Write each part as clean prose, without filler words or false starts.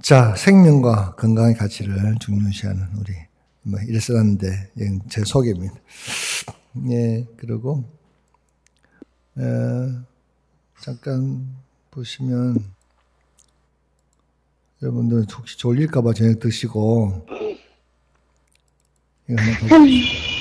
자, 생명과 건강의 가치를 중요시하는 우리, 이래 써놨는데, 제 소개입니다. 예, 그리고, 잠깐 보시면, 여러분들 혹시 졸릴까봐 저녁 드시고, 이거 하나 보십시오.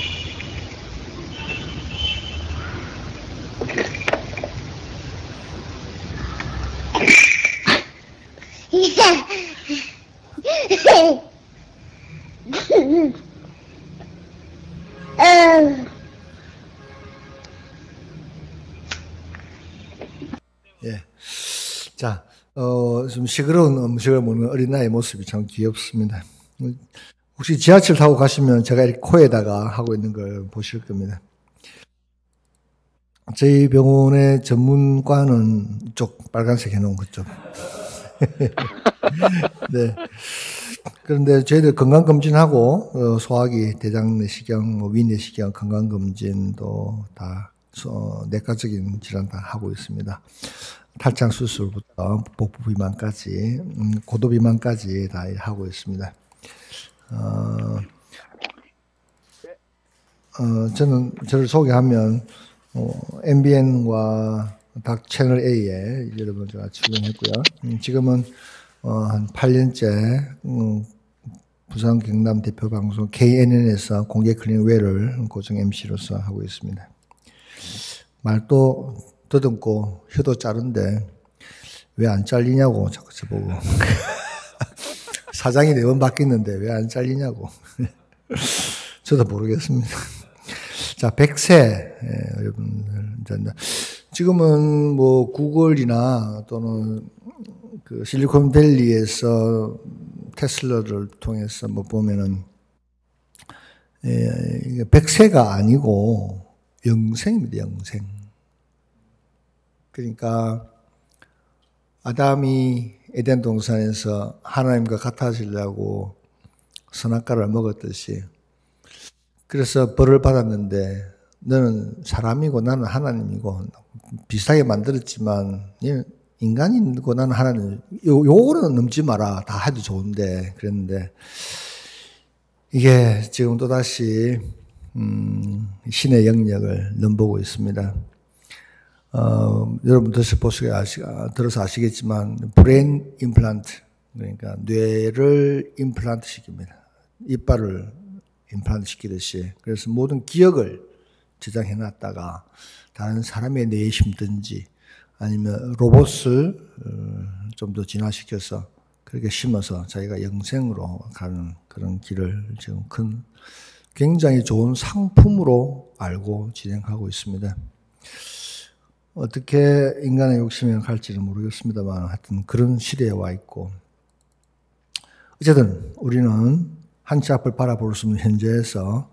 예. 자, 좀 시끄러운 음식을 먹는 어린아이의 모습이 참 귀엽습니다. 혹시 지하철 타고 가시면 제가 이렇게 코에다가 하고 있는 걸 보실 겁니다. 저희 병원의 전문과는 이쪽 빨간색 해놓은 그쪽. 네. 그런데 저희들 건강검진하고, 소화기, 대장 내시경, 위 내시경 건강검진도 다, 내과적인 질환 다 하고 있습니다. 탈장 수술부터 복부 비만까지, 고도 비만까지 다 하고 있습니다. 저를 소개하면, MBN과 닥 채널 A에 여러분 제가 출연했고요. 지금은 한 8년째 부산 경남 대표 방송 KNN에서 공개 클리닉 외를 고정 MC로서 하고 있습니다. 말도 더듬고 혀도 자른데 왜 안 잘리냐고 자꾸 저보고 사장이 4번 바뀌었는데 왜 안 잘리냐고 저도 모르겠습니다. 자, 100세 여러분들 지금은 뭐 구글이나 또는 그 실리콘밸리에서 테슬라를 통해서 뭐 보면은 100세가 아니고 영생입니다. 영생. 그러니까 아담이 에덴 동산에서 하나님과 같아지려고 선악과를 먹었듯이 그래서 벌을 받았는데 너는 사람이고 나는 하나님이고 비슷하게 만들었지만 인간이고 나는 하나님 요거는 넘지 마라. 다 해도 좋은데 그랬는데 이게 지금 또다시 신의 영역을 넘보고 있습니다. 여러분 들어서 아시겠지만 브레인 임플란트 그러니까 뇌를 임플란트 시킵니다. 이빨을 임플란트 시키듯이 그래서 모든 기억을 저장해 놨다가 다른 사람의 뇌에 심든지 아니면 로봇을 좀 더 진화시켜서 그렇게 심어서 자기가 영생으로 가는 그런 길을 지금 굉장히 좋은 상품으로 알고 진행하고 있습니다. 어떻게 인간의 욕심이 갈지는 모르겠습니다만 하여튼 그런 시대에 와 있고 어쨌든 우리는 한치 앞을 바라볼 수 있는 현재에서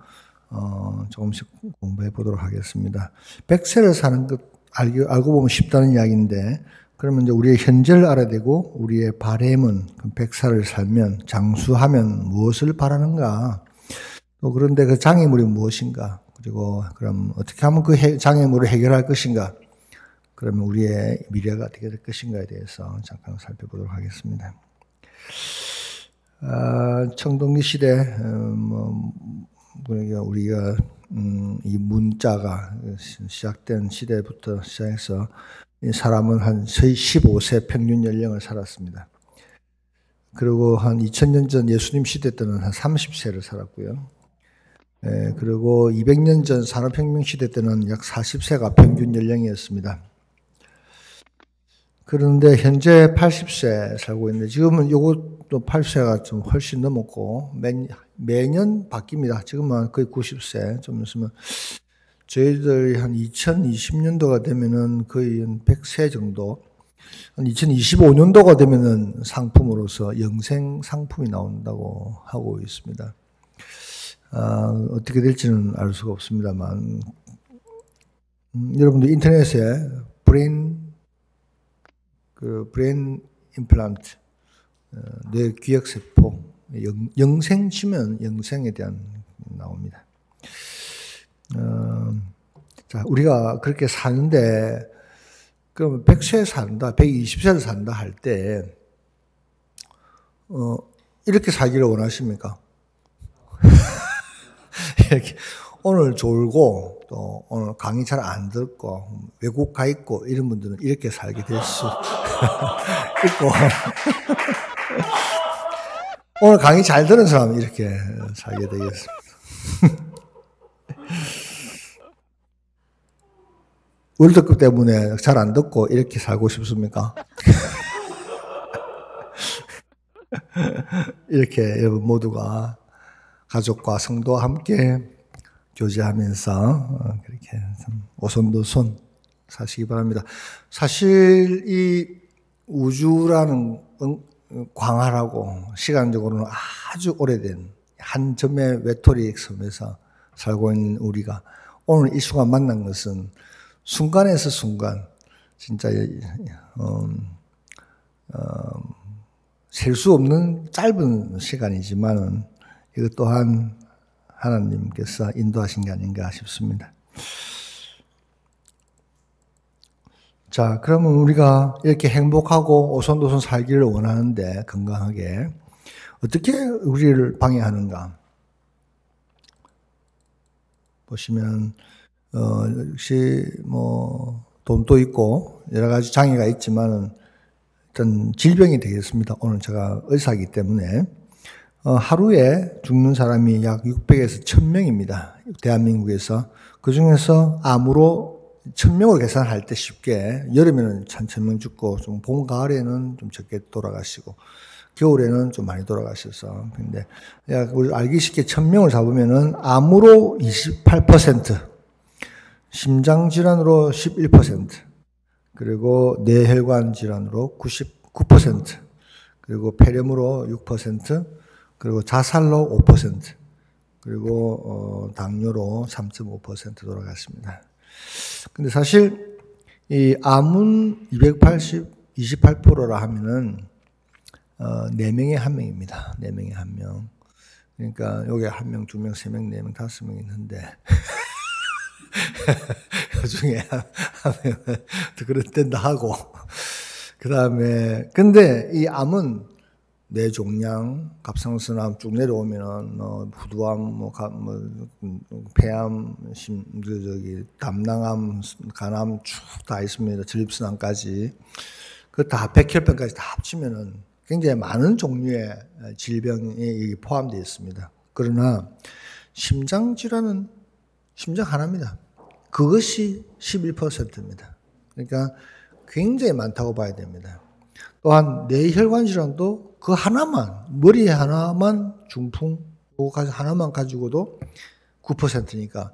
조금씩 공부해 보도록 하겠습니다. 100세를 사는 것 알고 보면 쉽다는 이야기인데 그러면 이제 우리의 현재를 알아야 되고 우리의 바램은 100살을 살면 장수하면 무엇을 바라는가 또 그런데 그 장애물이 무엇인가 그리고 그럼 어떻게 하면 그 장애물을 해결할 것인가 그러면 우리의 미래가 어떻게 될 것인가에 대해서 잠깐 살펴보도록 하겠습니다. 청동기 시대, 우리가, 이 문자가 시작된 시대부터 시작해서 이 사람은 한 15세 평균 연령을 살았습니다. 그리고 한 2000년 전 예수님 시대 때는 한 30세를 살았고요. 그리고 200년 전 산업혁명 시대 때는 약 40세가 평균 연령이었습니다. 그런데 현재 80세 살고 있는데 지금은 이것도 80세가 좀 훨씬 넘었고 매년 바뀝니다. 지금은 거의 90세 좀 있으면 저희들이 한 2020년도가 되면은 거의 100세 정도 한 2025년도가 되면은 상품으로서 영생 상품이 나온다고 하고 있습니다. 어떻게 될지는 알 수가 없습니다만 여러분들 인터넷에 브레인 임플란트, 뇌 기억세포, 영생 치면 영생에 대한 나옵니다. 자, 우리가 그렇게 사는데, 그러면 100세 산다, 120세를 산다 할 때, 이렇게 살기를 원하십니까? 이렇게 오늘 졸고 또 오늘 강의 잘 안 듣고 외국 가 있고 이런 분들은 이렇게 살게 될 수 있고 오늘 강의 잘 들은 사람은 이렇게 살게 되겠습니다. 월드컵 때문에 잘 안 듣고 이렇게 살고 싶습니까? 이렇게 여러분 모두가 가족과 성도와 함께 교제하면서 그렇게 오손도손 사시기 바랍니다. 사실 이 우주라는 광활하고 시간적으로는 아주 오래된 한 점의 외톨이 섬에서 살고 있는 우리가 오늘 이 순간 만난 것은 순간에서 순간 진짜 셀 수 없는 짧은 시간이지만은 이것 또한 하나님께서 인도하신 게 아닌가 싶습니다. 자, 그러면 우리가 이렇게 행복하고 오손도손 살기를 원하는데 건강하게 어떻게 우리를 방해하는가? 보시면 역시 뭐 돈도 있고 여러 가지 장애가 있지만은 어떤 질병이 되겠습니다. 오늘 제가 의사이기 때문에 하루에 죽는 사람이 약 600에서 1000명입니다. 대한민국에서. 그 중에서 암으로 1000명으로 계산할 때 쉽게 여름에는 1000명 죽고 좀 봄, 가을에는 좀 적게 돌아가시고 겨울에는 좀 많이 돌아가셔서 근데 우리 알기 쉽게 1000명을 잡으면은 암으로 28%, 심장질환으로 11%, 그리고 뇌혈관 질환으로 99%, 그리고 폐렴으로 6%, 그리고 자살로 5%, 그리고 당뇨로 3.5% 돌아갔습니다. 근데 사실 이 암은 28%라 하면은 4명에 1명입니다. 4명에 1명. 그러니까 여기 1명, 2명, 3명, 4명, 5명 있는데 그 중에 한 명은 그렇단다 하고 그 다음에 근데 이 암은 뇌종양, 갑상선암 쭉 내려오면은 후두암, 폐암, 담낭암, 간암 쭉 다 있습니다. 전립선암까지 그 다 백혈병까지 다 합치면은 굉장히 많은 종류의 질병이 포함되어 있습니다. 그러나 심장 질환은 심장 하나입니다. 그것이 11%입니다. 그러니까 굉장히 많다고 봐야 됩니다. 또한 뇌혈관 질환도 그 하나만, 머리 하나만 중풍, 하나만 가지고도 9%니까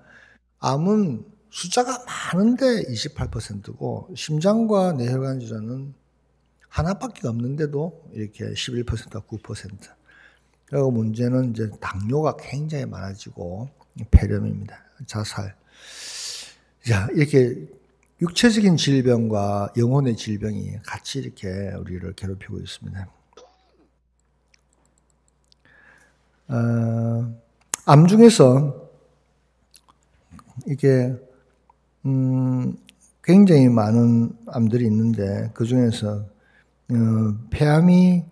암은 숫자가 많은데 28%고 심장과 뇌혈관 질환은 하나밖에 없는데도 이렇게 11%가 9%. 그리고 문제는 이제 당뇨가 굉장히 많아지고 폐렴입니다. 자살. 자, 이렇게 육체적인 질병과 영혼의 질병이 같이 이렇게 우리를 괴롭히고 있습니다. 암 중에서 이게 굉장히 많은 암들이 있는데 그 중에서 폐암이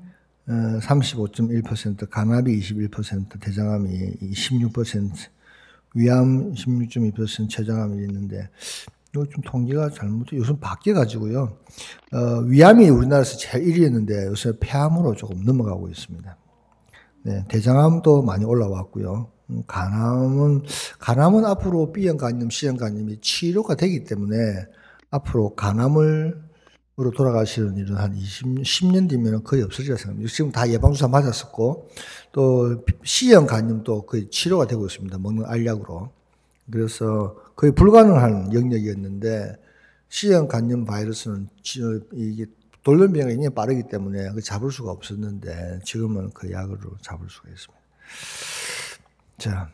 35.1%, 간암이 21%, 대장암이 16%, 위암 16.2%, 췌장암이 있는데 이거 좀 통계가 잘못돼 요즘 바뀌어가지고요. 위암이 우리나라에서 제일 1위였는데 요새 폐암으로 조금 넘어가고 있습니다. 네, 대장암도 많이 올라왔고요. 간암은 앞으로 B형 간염, C형 간염이 치료가 되기 때문에 앞으로 간암으로 돌아가시는 일은 한 10년 뒤면 거의 없어질 생각입니다. 지금 다 예방주사 맞았었고, 또 C형 간염도 거의 치료가 되고 있습니다. 먹는 알약으로. 그래서 거의 불가능한 영역이었는데, C형 간염 바이러스는 이게 돌연변이가 굉장히 빠르기 때문에 잡을 수가 없었는데, 지금은 그 약으로 잡을 수가 있습니다. 자.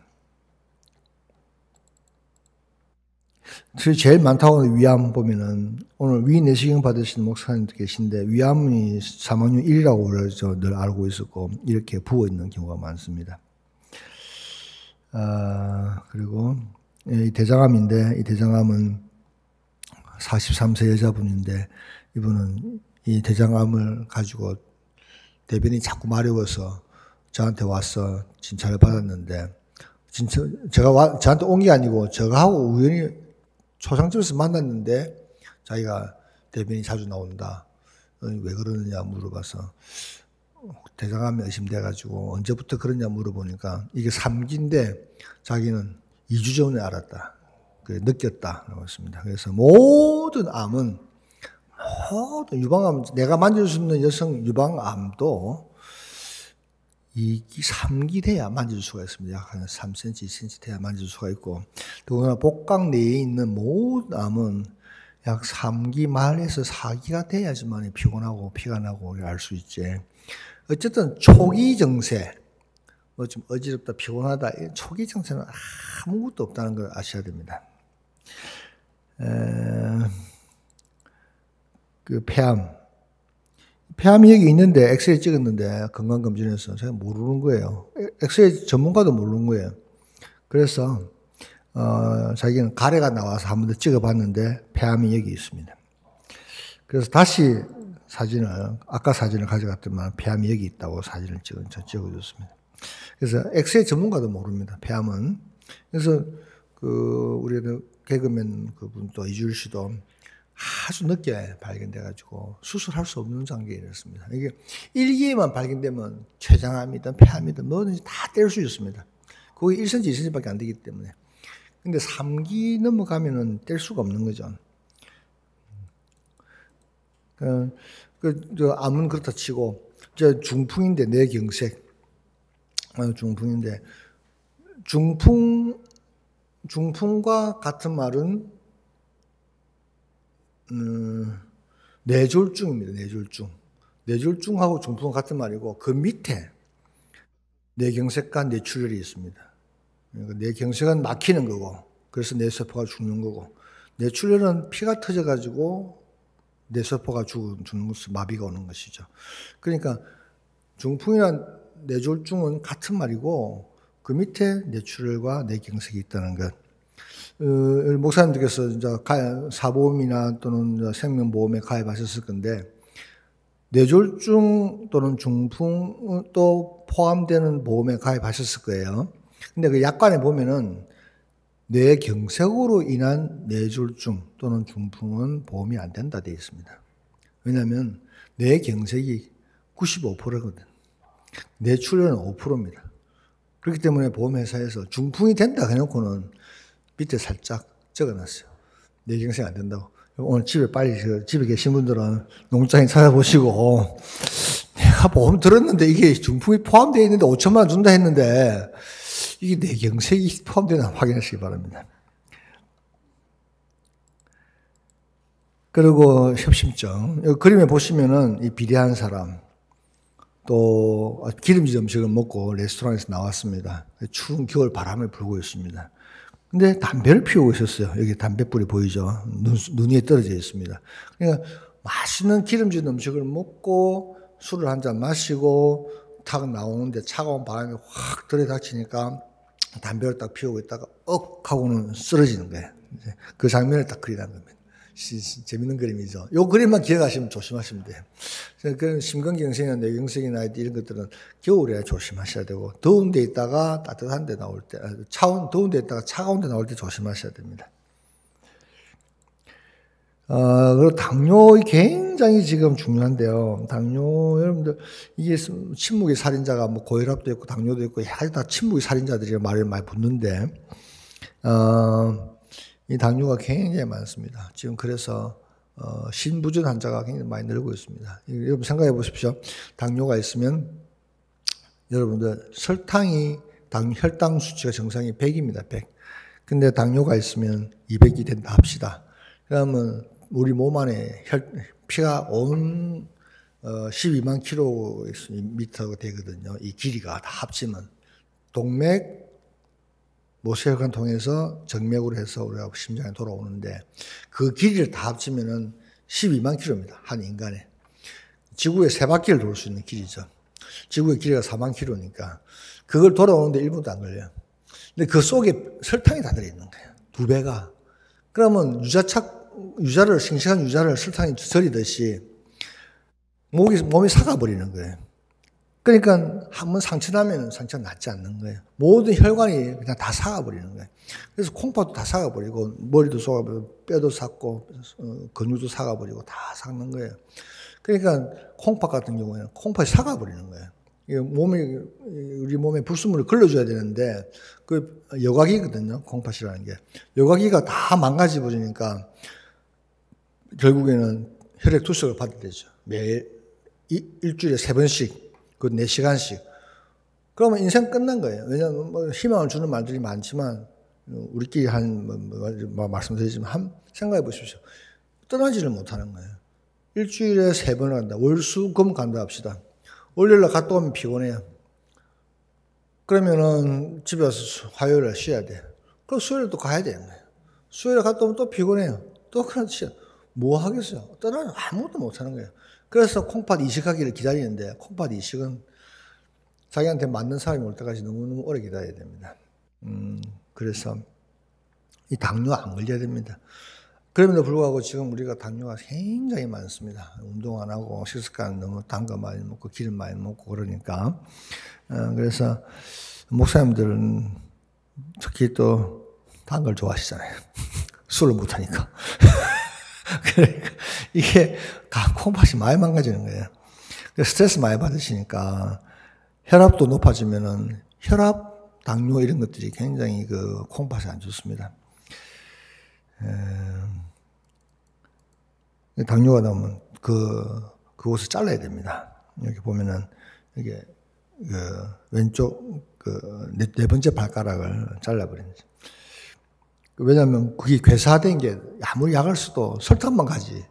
제일 많다고 하는 위암 보면은, 오늘 위 내시경 받으시는 목사님도 계신데, 위암이 사망률 1이라고 늘 알고 있었고, 이렇게 부어있는 경우가 많습니다. 그리고, 이 대장암인데, 이 대장암은 43세 여자분인데, 이분은 이 대장암을 가지고 대변이 자꾸 마려워서 저한테 와서 진찰을 받았는데, 진짜 저한테 온 게 아니고 저하고 우연히 초상집에서 만났는데 자기가 대변이 자주 나온다. 왜 그러느냐 물어봐서 대장암이 의심돼가지고 언제부터 그러냐 물어보니까 이게 3기인데 자기는 2주 전에 알았다. 느꼈다. 라고 했습니다. 그래서 모든 암은, 모든 유방암, 내가 만질 수 있는 여성 유방암도 2기, 3기 돼야 만질 수가 있습니다. 약 한 3cm, 2cm 돼야 만질 수가 있고, 더구나 복강 내에 있는 모든 암은 약 3기 말에서 4기가 돼야지만 피곤하고 피가 나고 알 수 있지. 어쨌든 초기 증세, 뭐 좀 어지럽다, 피곤하다, 초기 증세는 아무것도 없다는 걸 아셔야 됩니다. 그 폐암이 여기 있는데 엑스레이 찍었는데 건강검진에서 제가 모르는 거예요. 엑스레이 전문가도 모르는 거예요. 그래서 자기는 가래가 나와서 한 번 더 찍어봤는데 폐암이 여기 있습니다. 그래서 다시 아까 사진을 가져갔더만 폐암이 여기 있다고 사진을 찍어줬습니다. 그래서 엑스레이 전문가도 모릅니다. 폐암은. 그래서 우리 개그맨 그분도 이주일 씨도 아주 늦게 발견돼가지고 수술할 수 없는 단계에 이렇습니다. 이게 1기에만 발견되면 췌장암이든 폐암이든 뭐든지 다 뗄 수 있습니다. 그게 1cm, 2cm밖에 안 되기 때문에. 근데 3기 넘어가면은 뗄 수가 없는 거죠. 암은 그렇다 치고, 중풍인데 뇌경색. 중풍인데, 중풍과 같은 말은, 뇌졸중입니다. 뇌졸중. 뇌졸중하고 중풍은 같은 말이고, 그 밑에 뇌경색과 뇌출혈이 있습니다. 뇌경색은 막히는 거고, 그래서 뇌세포가 죽는 거고, 뇌출혈은 피가 터져가지고 뇌세포가 죽는 것이 마비가 오는 것이죠. 그러니까 중풍이나 뇌졸중은 같은 말이고, 그 밑에 뇌출혈과 뇌경색이 있다는 것. 목사님들께서 이제 사보험이나 또는 생명보험에 가입하셨을 건데, 뇌졸중 또는 중풍도 포함되는 보험에 가입하셨을 거예요. 근데 그 약관에 보면은 뇌경색으로 인한 뇌졸중 또는 중풍은 보험이 안 된다 되어 있습니다. 왜냐하면 뇌경색이 95%거든. 뇌출혈은 5%입니다. 그렇기 때문에 보험회사에서 중풍이 된다 해놓고는 밑에 살짝 적어놨어요. 뇌경색 안 된다고. 오늘 집에 계신 분들은 농장에 찾아보시고, 내가 보험 들었는데 이게 중풍이 포함되어 있는데 5천만 원 준다 했는데, 이게 뇌경색이 포함되나 확인하시기 바랍니다. 그리고 협심증. 여기 그림에 보시면은 이 비대한 사람, 또 기름진 음식을 먹고 레스토랑에서 나왔습니다. 추운 겨울 바람이 불고 있습니다. 근데 담배를 피우고 있었어요. 여기 담뱃불이 보이죠? 눈 위에 떨어져 있습니다. 그러니까 맛있는 기름진 음식을 먹고 술을 한 잔 마시고 탁 나오는데 차가운 바람이 확 들이닥치니까 담배를 딱 피우고 있다가 하고는 쓰러지는 거예요. 그 장면을 딱 그리라는 겁니다. 재밌는 그림이죠. 이 그림만 기억하시면 조심하시면 돼요. 그 심근경색이나 뇌경색이나 이런 것들은 겨울에 조심하셔야 되고, 더운 데 있다가 따뜻한 데 나올 때, 더운 데 있다가 차가운 데 나올 때 조심하셔야 됩니다. 그리고 당뇨 굉장히 지금 중요한데요. 당뇨, 여러분들, 이게 침묵의 살인자가 뭐 고혈압도 있고 당뇨도 있고, 다 침묵의 살인자들이 말을 많이 붙는데, 이 당뇨가 굉장히 많습니다. 지금 그래서 신부전 환자가 굉장히 많이 늘고 있습니다. 여러분 생각해 보십시오. 당뇨가 있으면 여러분들 혈당 수치가 정상이 100입니다. 100. 근데 당뇨가 있으면 200이 된다 합시다. 그러면 우리 몸 안에 피가 온 12만 킬로미터가 되거든요. 이 길이가 다 합치면 동맥 모세혈관 통해서 정맥으로 해서 우리가 심장에 돌아오는데, 그 길이를 다 합치면은 12만 킬로입니다. 한 인간에. 지구의 3바퀴를 돌 수 있는 길이죠. 지구의 길이가 4만 킬로니까 그걸 돌아오는데 1분도 안 걸려요. 근데 그 속에 설탕이 다 들어있는 거예요. 2배가. 그러면 싱싱한 유자를 설탕이 절이듯이 몸이 삭아버리는 거예요. 그러니까 한번 상처 나면 상처 낫지 않는 거예요. 모든 혈관이 그냥 다 삭아버리는 거예요. 그래서 콩팥도 다 삭아버리고 머리도 삭아버리고 뼈도 삭고 근육도 삭아버리고 다 삭는 거예요. 그러니까 콩팥 같은 경우에는 콩팥이 삭아버리는 거예요. 우리 몸에 불순물을 걸러줘야 되는데 그 여과기거든요. 콩팥이라는 게. 여과기가 다 망가져버리니까 결국에는 혈액 투석을 받게 되죠. 매일 일주일에 3번씩 그 4시간씩. 그러면 인생 끝난 거예요. 왜냐하면 뭐 희망을 주는 말들이 많지만 우리끼리 말씀드리지만 생각해 보십시오. 떠나지를 못하는 거예요. 일주일에 3번을 간다. 월, 수, 금 간다 합시다. 월요일날 갔다 오면 피곤해요. 그러면은 집에 와서 화요일에 쉬어야 돼. 그럼 수요일에 또 가야 되는 거예요. 수요일에 갔다 오면 또 피곤해요. 또 그렇지. 뭐 하겠어요? 떠나는 아무것도 못 하는 거예요. 그래서 콩팥 이식하기를 기다리는데 콩팥 이식은 자기한테 맞는 사람이 올 때까지 너무너무 오래 기다려야 됩니다. 그래서 이 당뇨 안 걸려야 됩니다. 그럼에도 불구하고 지금 우리가 당뇨가 굉장히 많습니다. 운동 안 하고 식습관 너무 단 거 많이 먹고 기름 많이 먹고 그러니까. 그래서 목사님들은 특히 또 단 걸 좋아하시잖아요. 술을 못 하니까. 그러니까 이게 콩팥이 많이 망가지는 거예요. 스트레스 많이 받으시니까 혈압도 높아지면은 혈압, 당뇨 이런 것들이 굉장히 그 콩팥이 안 좋습니다. 당뇨가 나오면 그곳을 잘라야 됩니다. 여기 보면은 이게 왼쪽 네 번째 발가락을 잘라버리는 거죠. 왜냐하면 그게 괴사된 게 아무리 약을 써도 설탕만 가지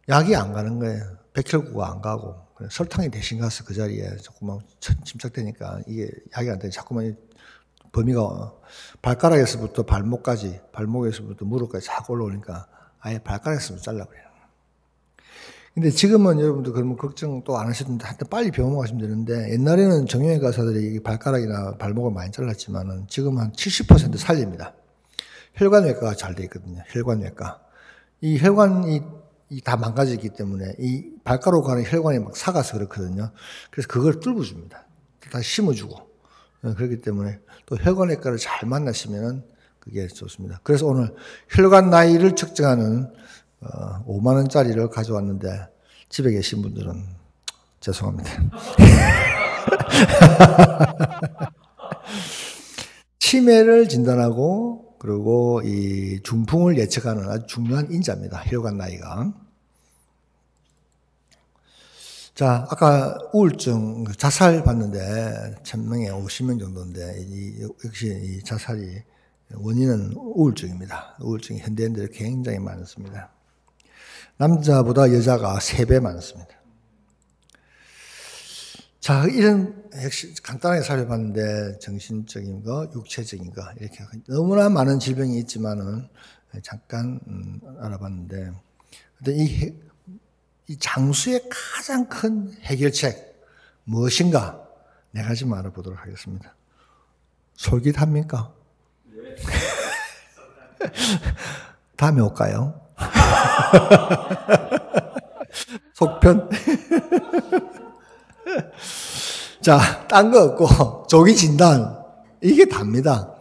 약이 안 가는 거예요. 백혈구가 안 가고 설탕이 대신 가서 그 자리에 자꾸만 침착되니까 이게 약이 안 돼. 자꾸만 범위가 발가락에서부터 발목까지, 발목에서부터 무릎까지 자꾸 올라오니까 아예 발가락에서 잘라버려요. 근데 지금은 여러분들 그러면 걱정 또 안 하셨는데 한때 빨리 병원 가시면 되는데 옛날에는 정형외과 의사들이 발가락이나 발목을 많이 잘랐지만은 지금 한 70% 살립니다. 혈관외과가 잘 돼 있거든요. 혈관외과. 이 혈관이 다 망가지기 때문에 이 발가락으로 가는 혈관이 막 삭아서 그렇거든요. 그래서 그걸 뚫고 줍니다. 다시 심어주고. 그렇기 때문에 또 혈관외과를 잘 만나시면은 그게 좋습니다. 그래서 오늘 혈관 나이를 측정하는 5만 원짜리를 가져왔는데 집에 계신 분들은 죄송합니다. 치매를 진단하고 그리고 이 중풍을 예측하는 아주 중요한 인자입니다. 혈관 나이가. 자, 아까 우울증, 자살 봤는데 1000명에 50명 정도인데 역시 이 자살이 원인은 우울증입니다. 우울증이 현대인들이 굉장히 많습니다. 남자보다 여자가 3배 많습니다. 자, 이런 역시 간단하게 살펴봤는데 정신적인 거, 육체적인 거 이렇게 너무나 많은 질병이 있지만은 잠깐 알아봤는데, 근데 이 장수의 가장 큰 해결책 무엇인가? 네 가지만 알아보도록 하겠습니다. 솔깃합니까? 다음에 올까요? 속편? 자, 딴 거 없고 조기 진단 이게 답니다.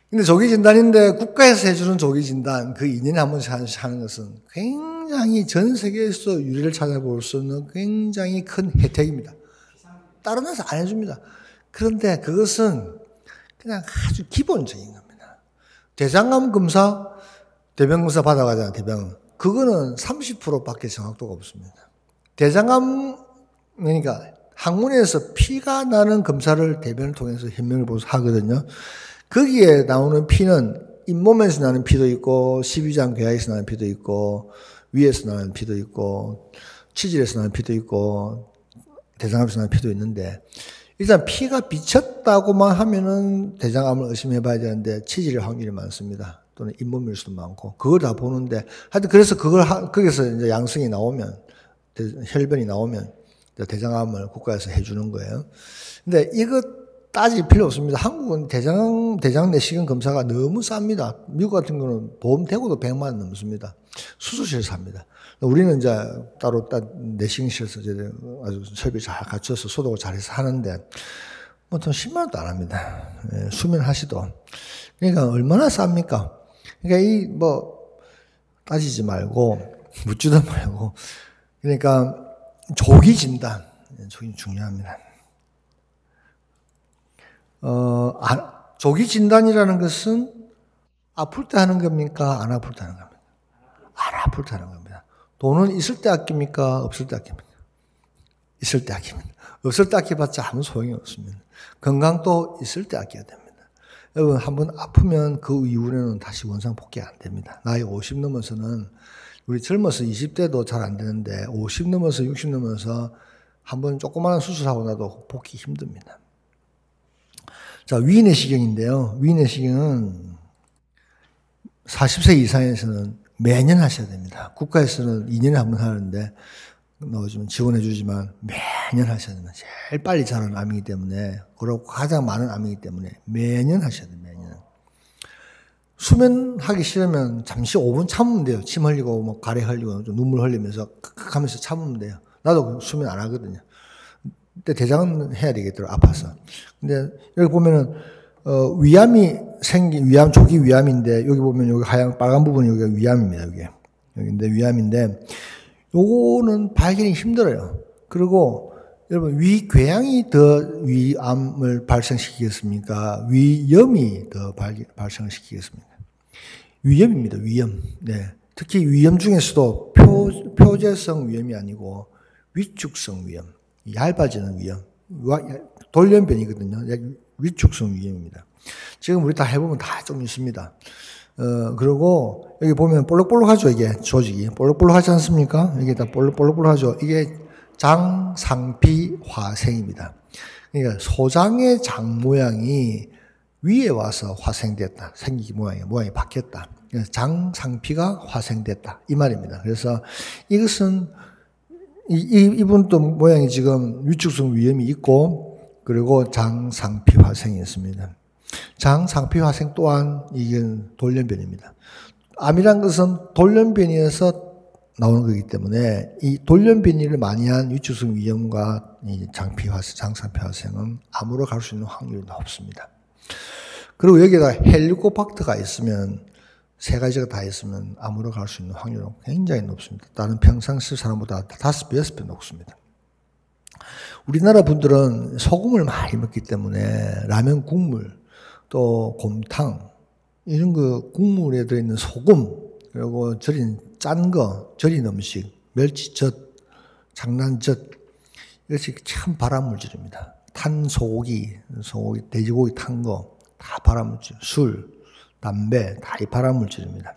근데 조기 진단인데 국가에서 해주는 조기 진단 그 2년에 한 번씩 하는 것은 굉장히 전 세계에서 유례를 찾아볼 수 있는 굉장히 큰 혜택입니다. 다른 데서 안 해줍니다. 그런데 그것은 그냥 아주 기본적인 겁니다. 대장암 검사, 대변 검사 받아가잖아요. 대변. 그거는 30%밖에 정확도가 없습니다. 대장암 그러니까 항문에서 피가 나는 검사를 대변을 통해서 혈명을 보고서 하거든요. 거기에 나오는 피는 잇몸에서 나는 피도 있고 십이장 궤하에서 나는 피도 있고 위에서 나는 피도 있고 치질에서 나는 피도 있고 대장암에서 나는 피도 있는데 일단 피가 비쳤다고만 하면은 대장암을 의심해 봐야 되는데 치질의 확률이 많습니다. 또는 잇몸일 수도 많고 그걸 다 보는데 하여튼 그래서 거기서 이제 양성이 나오면 혈변이 나오면 대장암을 국가에서 해주는 거예요. 근데 따질 필요 없습니다. 한국은 대장 내시경 검사가 너무 쌉니다. 미국 같은 거는 보험 대고도 100만 원 넘습니다. 수술실에서 삽니다. 우리는 이제 따로 내시경실에서 아주 설비 잘 갖춰서 소독을 잘해서 하는데, 보통 10만 원도 안 합니다. 예, 수면 하시도. 그러니까 얼마나 쌉니까? 그러니까 따지지 말고, 묻지도 말고. 그러니까 조기 진단. 조기 중요합니다. 조기 진단이라는 것은 아플 때 하는 겁니까? 안 아플 때 하는 겁니까? 안 아플 때 하는 겁니다. 돈은 있을 때 아낍니까? 없을 때 아낍니까? 있을 때 아낍니다. 없을 때 아껴봤자 아무 소용이 없습니다. 건강도 있을 때 아껴야 됩니다. 여러분, 한번 아프면 그 이후에는 다시 원상 복귀 안 됩니다. 나이 50 넘어서는, 우리 젊어서 20대도 잘 안 되는데 50 넘어서 60 넘어서 한번 조그마한 수술하고 나도 복귀 힘듭니다. 자, 위내시경인데요. 위내시경은 40세 이상에서는 매년 하셔야 됩니다. 국가에서는 2년에 한 번 하는데 넣어주면 지원해 주지만 매년 하셔야 됩니다. 제일 빨리 자라는 암이기 때문에, 그리고 가장 많은 암이기 때문에 매년 하셔야 돼요. 매년. 수면하기 싫으면 잠시 5분 참으면 돼요. 침 흘리고 가래 흘리고 좀 눈물 흘리면서 칵칵 하면서 참으면 돼요. 나도 수면 안 하거든요. 근데 대장은 해야 되겠더라고요. 아파서. 근데 여기 보면은 위암이 조기 위암인데, 여기 보면 여기 하얀 빨간 부분이 여기가 위암입니다. 여기인데 위암인데, 요거는 발견이 힘들어요. 그리고 여러분, 위궤양이 더 위암을 발생시키겠습니까? 위염이 더 발생을 시키겠습니까? 위염입니다. 위염. 네. 특히 위염 중에서도 표재성 위염이 아니고 위축성 위염, 얇아지는 위염, 돌연변이거든요. 위축성 위염입니다. 지금 우리 다 해보면 다 좀 있습니다. 그리고 여기 보면 볼록볼록하죠. 이게 조직이 볼록볼록하지 않습니까? 이게 다 볼록볼록하죠. 이게 장상피 화생입니다. 그러니까 소장의 장 모양이 위에 와서 화생됐다. 생기 모양이 바뀌었다. 그래서 장상피가 화생됐다. 이 말입니다. 그래서 이것은 이분도 모양이 지금 위축성 위염이 있고, 그리고 장상피 화생이 있습니다. 장상피 화생 또한 이건 돌연변입니다. 암이란 것은 돌연변이에서 나오는 거기 때문에 이 돌연변이를 많이 한 위축성 위염과 이 장상피 화생은 암으로 갈 수 있는 확률이 높습니다. 그리고 여기에다 헬리코박터가 있으면, 세 가지가 다 있으면 암으로 갈 수 있는 확률은 굉장히 높습니다. 다른 평상시 사람보다 5배, 6배 높습니다. 우리나라 분들은 소금을 많이 먹기 때문에 라면 국물, 또 곰탕, 이런 거 국물에 들어있는 소금, 그리고 절인 짠 거, 절인 음식, 멸치젓, 장난젓, 이것이 참 발암물질입니다. 탄 소고기, 돼지고기 탄 거 다 발암물질, 술, 담배 다 이 발암물질입니다.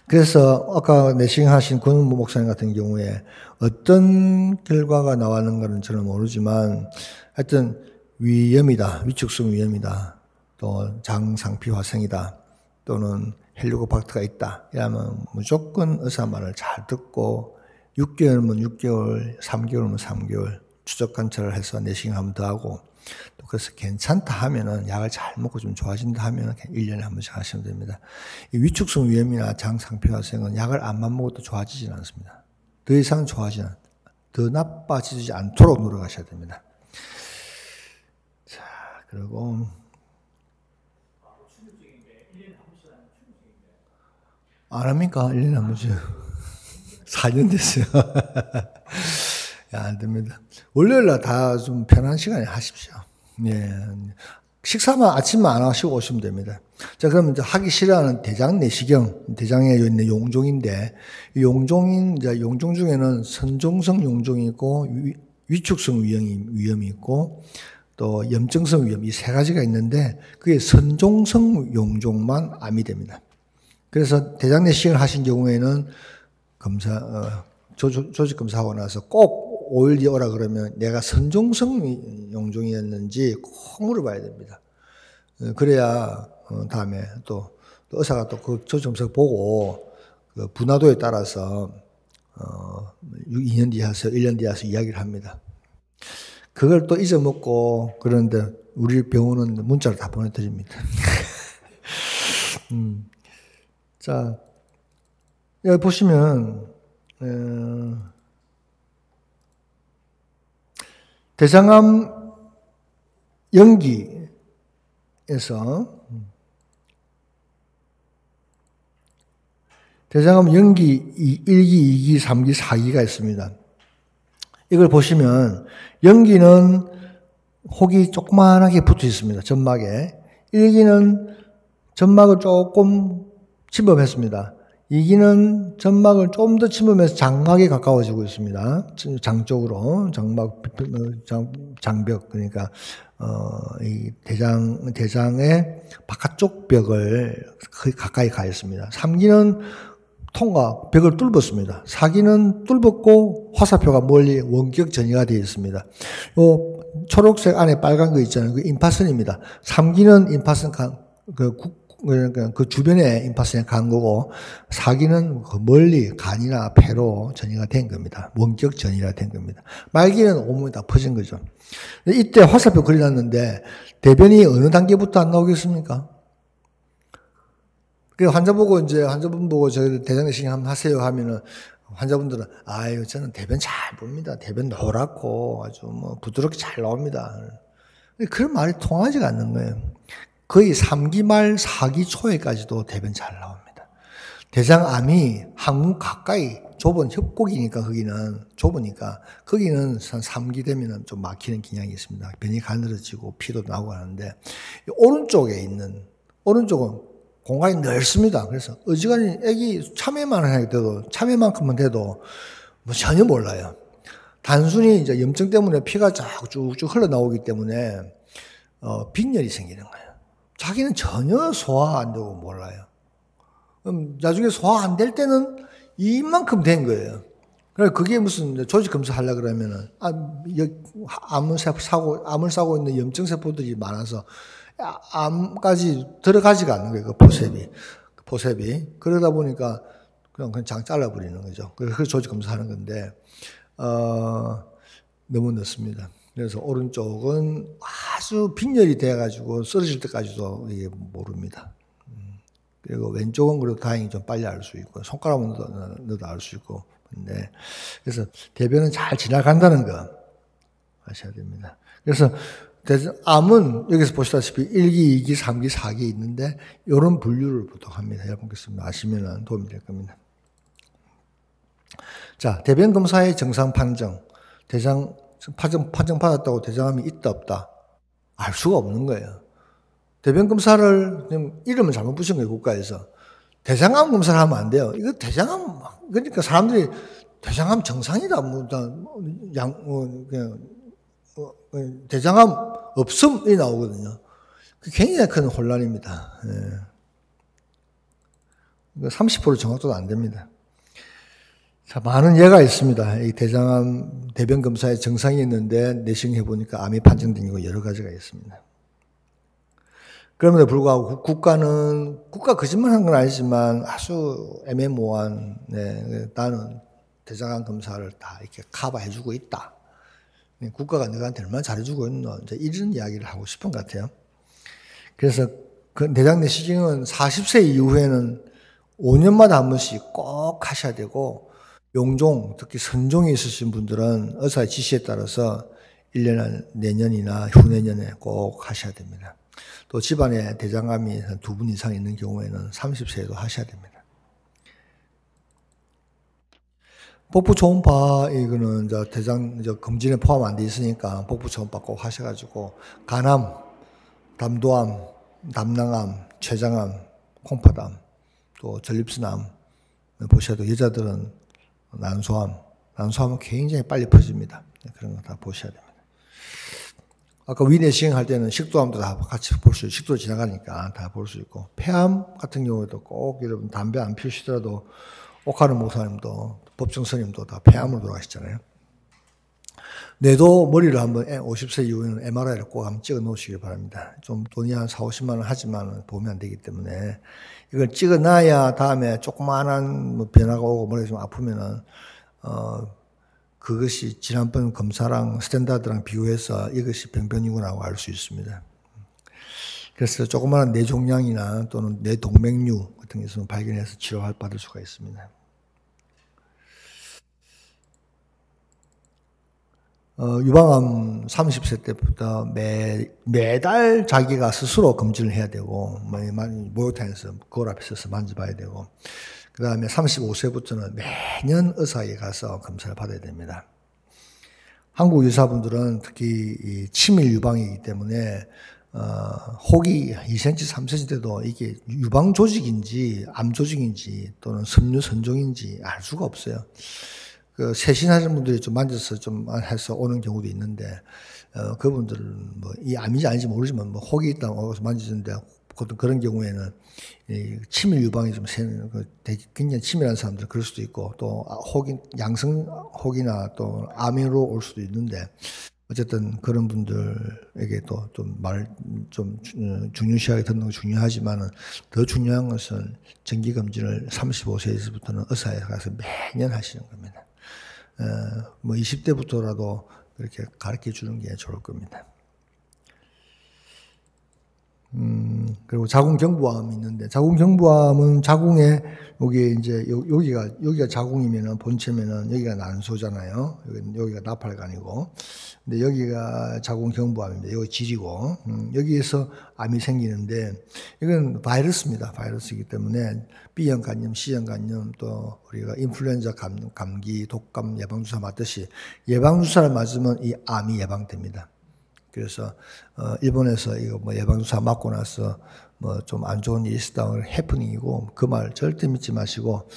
그래서 아까 내시경하신 권은모 목사님 같은 경우에 어떤 결과가 나왔는가는 저는 모르지만, 하여튼 위염이다, 위축성 위염이다, 또 장상피 화생이다, 또는 헬리코박터가 있다, 이러면 무조건 의사 말을 잘 듣고 6개월이면 6개월, 3개월이면 3개월 추적 관찰을 해서 내시경 한 번 더 하고, 또 그래서 괜찮다 하면은 약을 잘 먹고 좀 좋아진다 하면은 1년에 한 번씩 하시면 됩니다. 이 위축성 위염이나 장상피 화생은 약을 안만 먹어도 좋아지지는 않습니다. 더 이상 더 나빠지지 않도록 노력하셔야 됩니다. 자, 그리고 안 합니까? 1년에 한 번씩. 4년 됐어요. 야, 안 됩니다. 월요일날 다 좀 편한 시간에 하십시오. 예. 식사만, 아침만 안 하시고 오시면 됩니다. 자, 그러면 이제 하기 싫어하는 대장 내시경, 대장에 있는 용종인데, 용종 중에는 선종성 용종이 있고, 위축성 위염이 있고, 또 염증성 위염, 이 세 가지가 있는데, 그게 선종성 용종만 암이 됩니다. 그래서 대장 내시경을 하신 경우에는 조직 검사하고 나서 꼭 5일 뒤에 오라 그러면 내가 선종성 용종이었는지 꼭 물어봐야 됩니다. 그래야 다음에 또 의사가 또 그 조직 검사 보고 그 분화도에 따라서 2년 뒤에 하서 1년 뒤에 하서 이야기를 합니다. 그걸 또 잊어먹고 그러는데 우리 병원은 문자를 다 보내드립니다. 자, 여기 보시면 대장암 연기에서 대장암 연기 1기, 2기, 3기, 4기가 있습니다. 이걸 보시면 연기는 혹이 조그만하게 붙어 있습니다. 점막에. 1기는 점막을 조금 침범했습니다. 2기는 점막을 좀 더 침범해서 장막에 가까워지고 있습니다. 장 쪽으로 장벽 그러니까 이 대장의 바깥쪽 벽을 가까이 가 있습니다. 3기는 벽을 뚫었습니다. 4기는 뚫었고 화살표가 멀리 원격 전이가 되어 있습니다. 요 초록색 안에 빨간 거 있잖아요. 그 임파선입니다. 3기는 임파선 그 주변에 임파선이 간 거고 4기는 그 멀리 간이나 폐로 전이가 된 겁니다. 원격 전이가 된 겁니다. 말기는 온몸에 다 퍼진 거죠. 이때 화살표 그려놨는데 대변이 어느 단계부터 안 나오겠습니까? 그 환자분 보고 저희 대장내시경 한번 하세요 하면은 환자분들은 아유 저는 대변 잘 봅니다. 대변 노랗고 아주 뭐 부드럽게 잘 나옵니다. 그런 말이 통하지가 않는 거예요. 거의 3기 말 4기 초에까지도 대변 잘 나옵니다. 대장암이 항문 가까이 좁은 협곡이니까 거기는 좁으니까 거기는 한 3기 되면은 좀 막히는 경향이 있습니다. 변이 가늘어지고 피도 나오고 하는데 오른쪽에 있는 오른쪽은 공간이 넓습니다. 그래서 어지간히 애기 참외만큼만 돼도 뭐 전혀 몰라요. 단순히 이제 염증 때문에 피가 쭉쭉 흘러나오기 때문에 빈혈이 생기는 거예요. 자기는 전혀 소화 안 되고 몰라요. 그럼 나중에 소화 안 될 때는 이만큼 된 거예요. 그래서 그게 무슨 조직 검사 하려 그러면은 암을 싸고 있는 염증 세포들이 많아서 암까지 들어가지가 않는 거예요. 그 포셉이. 그러다 보니까 그냥 장 잘라버리는 거죠. 그래서 조직 검사하는 건데 너무 늦습니다. 그래서 오른쪽은 아주 빈혈이 돼가지고 쓰러질 때까지도 이게 모릅니다. 그리고 왼쪽은 그래도 다행히 좀 빨리 알 수 있고 손가락으로 넣어도 알 수 있고 근데 그래서 대변은 잘 지나간다는 거 아셔야 됩니다. 그래서 암은 여기서 보시다시피 1기, 2기, 3기, 4기 있는데 이런 분류를 보통 합니다. 여러분께서 아시면 도움이 될 겁니다. 자, 대변 검사의 정상 판정. 판정 받았다고 대장암이 있다 없다 알 수가 없는 거예요. 대변 검사를 이름을 잘못 붙인 거예요. 국가에서. 대장암 검사를 하면 안 돼요. 이거 대장암 그러니까 사람들이 대장암 정상이다 대장암 없음이 나오거든요. 굉장히 큰 혼란입니다. 30% 정확도도 안 됩니다. 자, 많은 예가 있습니다. 이 대장암 대변 검사에 정상이 있는데 내시경 해보니까 암이 판정된 경우 여러 가지가 있습니다. 그럼에도 불구하고 국가 거짓말한 건 아니지만 아주 애매모호한 나는 대장암 검사를 다 이렇게 커버해주고 있다. 국가가 너한테 얼마나 잘해주고 있노? 이제 이런 이야기를 하고 싶은 것 같아요. 그래서 그 내장 내시경은 40세 이후에는 5년마다 한 번씩 꼭 하셔야 되고 용종, 특히 선종이 있으신 분들은 의사의 지시에 따라서 1년 내년이나 후내년에 꼭 하셔야 됩니다. 또 집안에 대장암이 한 2분 이상 있는 경우에는 30세에도 하셔야 됩니다. 복부 초음파 이거는 대장 검진에 포함 안 돼 있으니까 복부 초음파 꼭 하셔가지고 간암, 담도암, 담낭암, 췌장암, 콩팥암, 또 전립선암 보셔도 여자들은 난소암은 굉장히 빨리 퍼집니다. 그런 거 다 보셔야 됩니다. 아까 위내시경 할 때는 식도암도 다 같이 볼 수 있고 식도 지나가니까 다 볼 수 있고 폐암 같은 경우에도 꼭 여러분 담배 안 피우시더라도 옥하는 목사님도 법정 스님도 다 폐암으로 돌아가시잖아요. 뇌도 머리를 한번 50세 이후에는 MRI를 꼭 한번 찍어 놓으시기 바랍니다. 좀 돈이 한 4, 50만 원 하지만 보면 안 되기 때문에 이걸 찍어 놔야 다음에 조그마한 뭐 변화가 오고 머리가 좀 아프면은 그것이 지난번 검사랑 스탠다드랑 비교해서 이것이 병변이구나 알 수 있습니다. 그래서 조그마한 뇌종양이나 또는 뇌동맥류 같은 것을 발견해서 치료받을 수가 있습니다. 유방암 30세 때부터 매달 자기가 스스로 검진을 해야 되고, 목욕탕에서 거울 앞에 서서 만져봐야 되고, 그 다음에 35세부터는 매년 의사에 가서 검사를 받아야 됩니다. 한국 의사분들은 특히 이 치밀 유방이기 때문에 혹이 2cm, 3cm 돼도 이게 유방 조직인지 암 조직인지 또는 섬유 선종인지 알 수가 없어요. 그 세신하시는 분들이 좀 만져서 좀 해서 오는 경우도 있는데 그분들은 뭐 이 암인지 아닌지 모르지만 뭐 혹이 있다고 만지는데 보통 그런 경우에는 이 치밀 유방이 좀 굉장히 치밀한 사람들 그럴 수도 있고 또 혹이 양성 혹이나 또 암으로 올 수도 있는데 어쨌든 그런 분들에게 또 좀 중요시하게 듣는 건 중요하지만은 더 중요한 것은 정기 검진을 35세에서부터는 의사에 가서 매년 하시는 겁니다. 뭐 20대부터라도 그렇게 가르쳐 주는 게 좋을 겁니다. 그리고 자궁경부암이 있는데, 자궁경부암은 자궁에, 여기가 자궁이면은, 본체면은, 여기가 난소잖아요. 여기가 나팔관이고. 근데 여기가 자궁경부암입니다. 여기 질이고, 여기에서 암이 생기는데, 이건 바이러스입니다. 바이러스이기 때문에, B형 간염, C형 간염, 또 우리가 인플루엔자 감기, 독감 예방주사 맞듯이, 예방주사를 맞으면 이 암이 예방됩니다. 그래서 일본에서 이거 뭐 예방주사 맞고 나서 뭐 좀 안 좋은 일이 있었다 해프닝이고 그 말 절대 믿지 마시고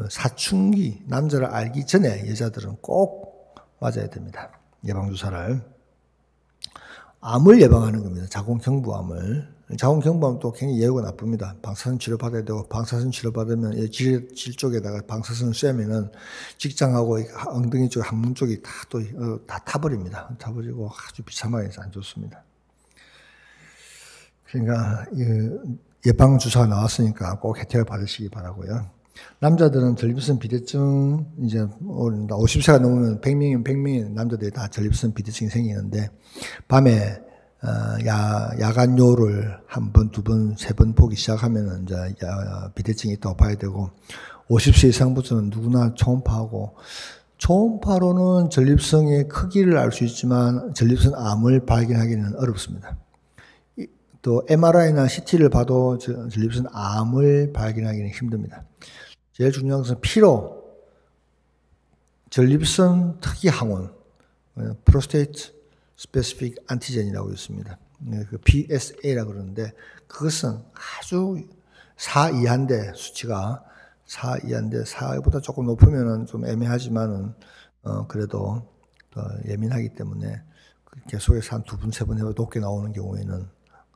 사춘기 남자를 알기 전에 여자들은 꼭 맞아야 됩니다. 예방주사를. 암을 예방하는 겁니다. 자궁경부암을. 자궁경부암도 굉장히 예후가 나쁩니다. 방사선 치료 받아야 되고 방사선 치료 받으면 질 쪽에다가 방사선을 쐬면은 직장하고 엉덩이 쪽, 항문 쪽이 다 타버립니다. 타버리고 아주 비참하게 해서 안 좋습니다. 그러니까 예방 주사가 나왔으니까 꼭 혜택을 받으시기 바라고요. 남자들은 전립선 비대증 이제 50세가 넘으면 100명이면 100명의 남자들이 다 전립선 비대증이 생기는데 밤에 야간요를 한 번, 두 번, 세 번 보기 시작하면은 이제 비대증이 있다고 봐야 되고 50세 이상부터는 누구나 초음파하고 초음파로는 전립선의 크기를 알 수 있지만 전립선 암을 발견하기는 어렵습니다. 또 MRI나 CT를 봐도 전립선 암을 발견하기는 힘듭니다. 제일 중요한 것은 피로 전립선 특이 항원 프로스테이트 스페시픽 안티젠이라고 있습니다. 그 PSA라고 그러는데 그것은 아주 4 이하인데 수치가 4 이하인데 4보다 조금 높으면은 좀 애매하지만은 그래도 예민하기 때문에 계속해서 한 2번, 3번 해도 높게 나오는 경우에는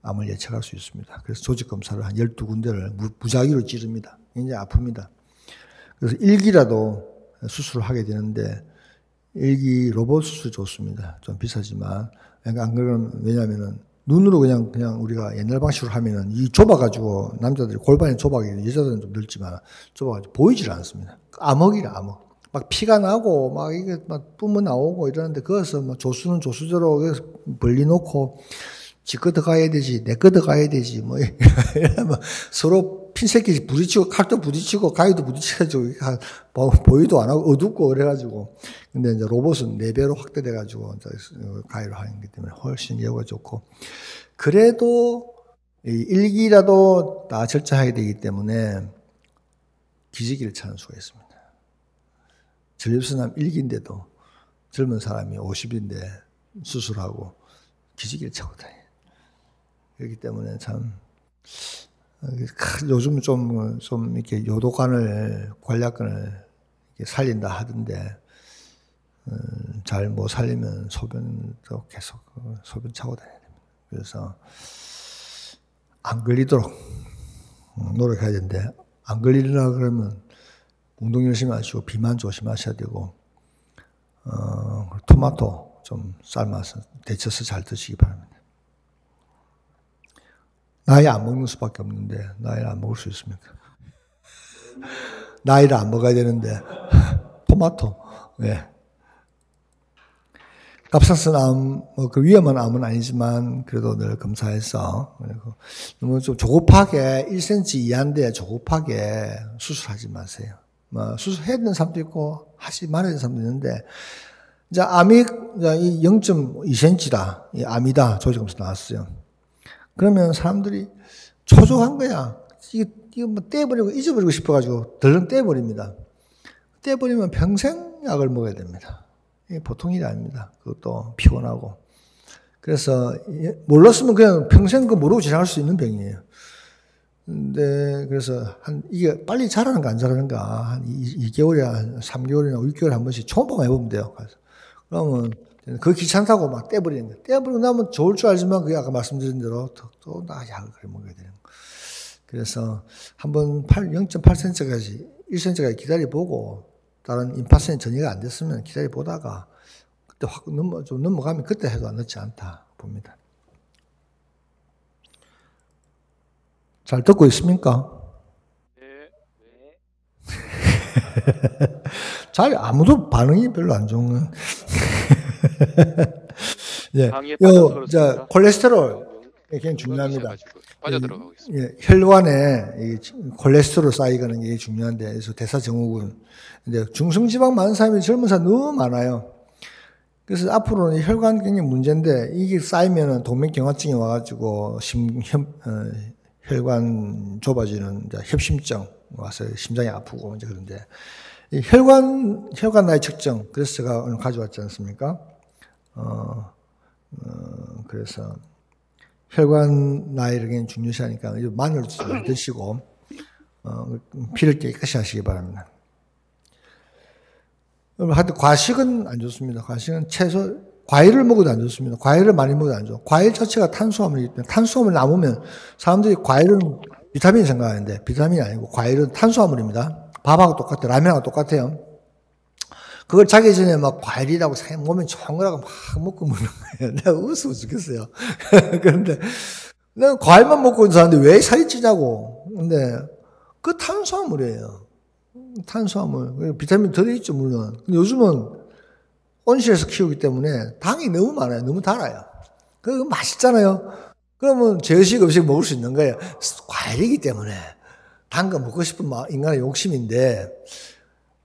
암을 예측할 수 있습니다. 그래서 조직 검사를 한 12군데를 무작위로 찌릅니다. 굉장히 아픕니다. 그래서 1기라도 수술을 하게 되는데 1기 로봇 수술 좋습니다. 좀 비싸지만 안 그러면 왜냐하면은 눈으로 그냥 우리가 옛날 방식으로 하면은 이 좁아가지고 남자들이 골반이 좁아가지고 여자들은 좀 넓지만 좁아가지고 보이질 않습니다. 암흑이라 암흑. 막 피가 나고 막 이게 막 뿜어 나오고 이러는데 그것을 뭐 조수는 조수대로 벌리놓고 지 거 들어가야 되지, 내 거 들어가야 되지, 뭐, 이러면 서로 핀새끼 부딪히고, 칼도 부딪히고, 가위도 부딪혀가지고, 보이도 안 하고, 어둡고, 그래가지고. 근데 이제 로봇은 4배로 확대돼가지고, 가위로 하는 것 때문에 훨씬 예후가 좋고. 그래도, 1기라도 다 절차하게 되기 때문에, 기저귀를 찾는 수가 있습니다. 전립선암 1기인데도 젊은 사람이 50인데 수술하고, 기저귀를 차고 다녀요. 그렇기 때문에 참, 요즘 좀 이렇게 요도관을, 관략근을 살린다 하던데, 잘 못 살리면 소변도 계속 소변 차고 다녀야 됩니다. 그래서 안 걸리도록 노력해야 되는데, 안 걸리려고 그러면 운동 열심히 하시고, 비만 조심하셔야 되고, 토마토 좀 삶아서, 데쳐서 잘 드시기 바랍니다. 나이 안 먹는 수밖에 없는데 나이를 안 먹을 수 있습니까? 나이를 안 먹어야 되는데 토마토, 네. 갑상선 암, 그 위험한 암은 아니지만 그래도 늘 검사해서 너무 좀 조급하게 1cm 이하인데 조급하게 수술하지 마세요. 수술해야 되는 사람도 있고 하지 말아야 되는 사람도 있는데 이제 암이 0.2cm다. 이 암이다. 조직검사 나왔어요. 그러면 사람들이 초조한 거야. 이거 뭐 떼버리고 잊어버리고 싶어가지고 덜렁 떼버립니다. 떼버리면 평생 약을 먹어야 됩니다. 이게 보통 일이 아닙니다. 그것도 피곤하고. 그래서 몰랐으면 그냥 평생 그 모르고 지나갈 수 있는 병이에요. 근데 그래서 이게 빨리 자라는가 안 자라는가 한 2개월이나 3개월이나 6개월에 한 번씩 초음파만 해보면 돼요. 그러면 그 귀찮다고 막 떼버리는 거예요. 떼버리고 나면 좋을 줄 알지만 그게 아까 말씀드린 대로 또 나 약을 그래 먹어야 되는 거예요. 그래서 한번 0.8cm까지 1cm까지 기다려보고 다른 임파선이 전이가 안 됐으면 기다려보다가 그때 확 좀 넘어가면 그때 해도 안 늦지 않다 봅니다. 잘 듣고 있습니까? 네. 잘 아무도 반응이 별로 안 좋은. 예, 자 콜레스테롤 굉장히 중요합니다. 빠져들어가고 있습니다. 예, 혈관에 콜레스테롤 쌓이는 게 중요한데, 그래서 대사증후군. 근데 중성지방 많은 사람이 젊은 사람 너무 많아요. 그래서 앞으로는 혈관 굉장히 문제인데, 이게 쌓이면은 동맥경화증이 와가지고 혈관 좁아지는 협심증 와서 심장이 아프고 이제 그런데 이 혈관 나이 측정. 그래서 제가 오늘 가져왔지 않습니까? 그래서 혈관 나이를 굉장히 중요시하니까 마늘도 좀 드시고 피를 깨끗이 하시기 바랍니다. 하여튼 과식은 안 좋습니다. 과식은 과일을 먹어도 안 좋습니다. 과일을 많이 먹어도 안 좋아. 과일 자체가 탄수화물이기 때문에 탄수화물 남으면 사람들이 과일은 비타민 생각하는데 비타민이 아니고 과일은 탄수화물입니다. 밥하고 똑같아요. 라면하고 똑같아요. 그걸 자기 전에 막 과일이라고 몸에 좋은 거라고 막 먹고 먹는 거예요. 내가 웃어 죽겠어요. 그런데 내가 과일만 먹고 있는 사람인데 왜 살이 찌냐고. 근데 그 탄수화물이에요. 탄수화물. 비타민 들어있죠, 물론. 근데 요즘은 온실에서 키우기 때문에 당이 너무 많아요. 너무 달아요. 그거 맛있잖아요. 그러면 제식 음식 먹을 수 있는 거예요. 과일이기 때문에. 단 거 먹고 싶은 인간의 욕심인데,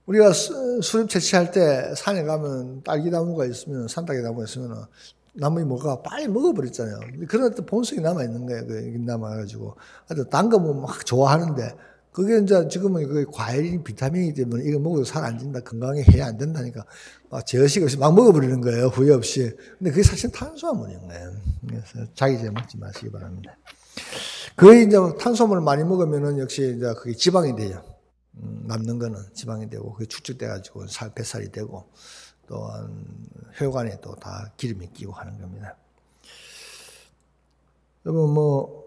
우리가 수립 채취할 때 산에 가면 딸기나무가 있으면, 산딸기나무가 있으면, 나무에 뭐가 빨리 먹어버렸잖아요. 그런 또 본성이 남아있는 거예요. 그 남아가지고. 하여튼 단 거 뭐 막 좋아하는데, 그게 이제 지금은 그 과일이 비타민이기 때문에 이거 먹어도 살 안 찐다, 건강에 해야 안 된다니까 막 제어식 없이 막 먹어버리는 거예요. 후회 없이. 근데 그게 사실 탄수화물인 거예요. 그래서 자기 전에 먹지 마시기 바랍니다. 거의 이제 탄수화물을 많이 먹으면은 역시 이제 그게 지방이 돼요. 남는 거는 지방이 되고 그게 축적돼가지고 뱃살이 되고 또한 혈관에 또 다 기름이 끼고 하는 겁니다. 여러분 뭐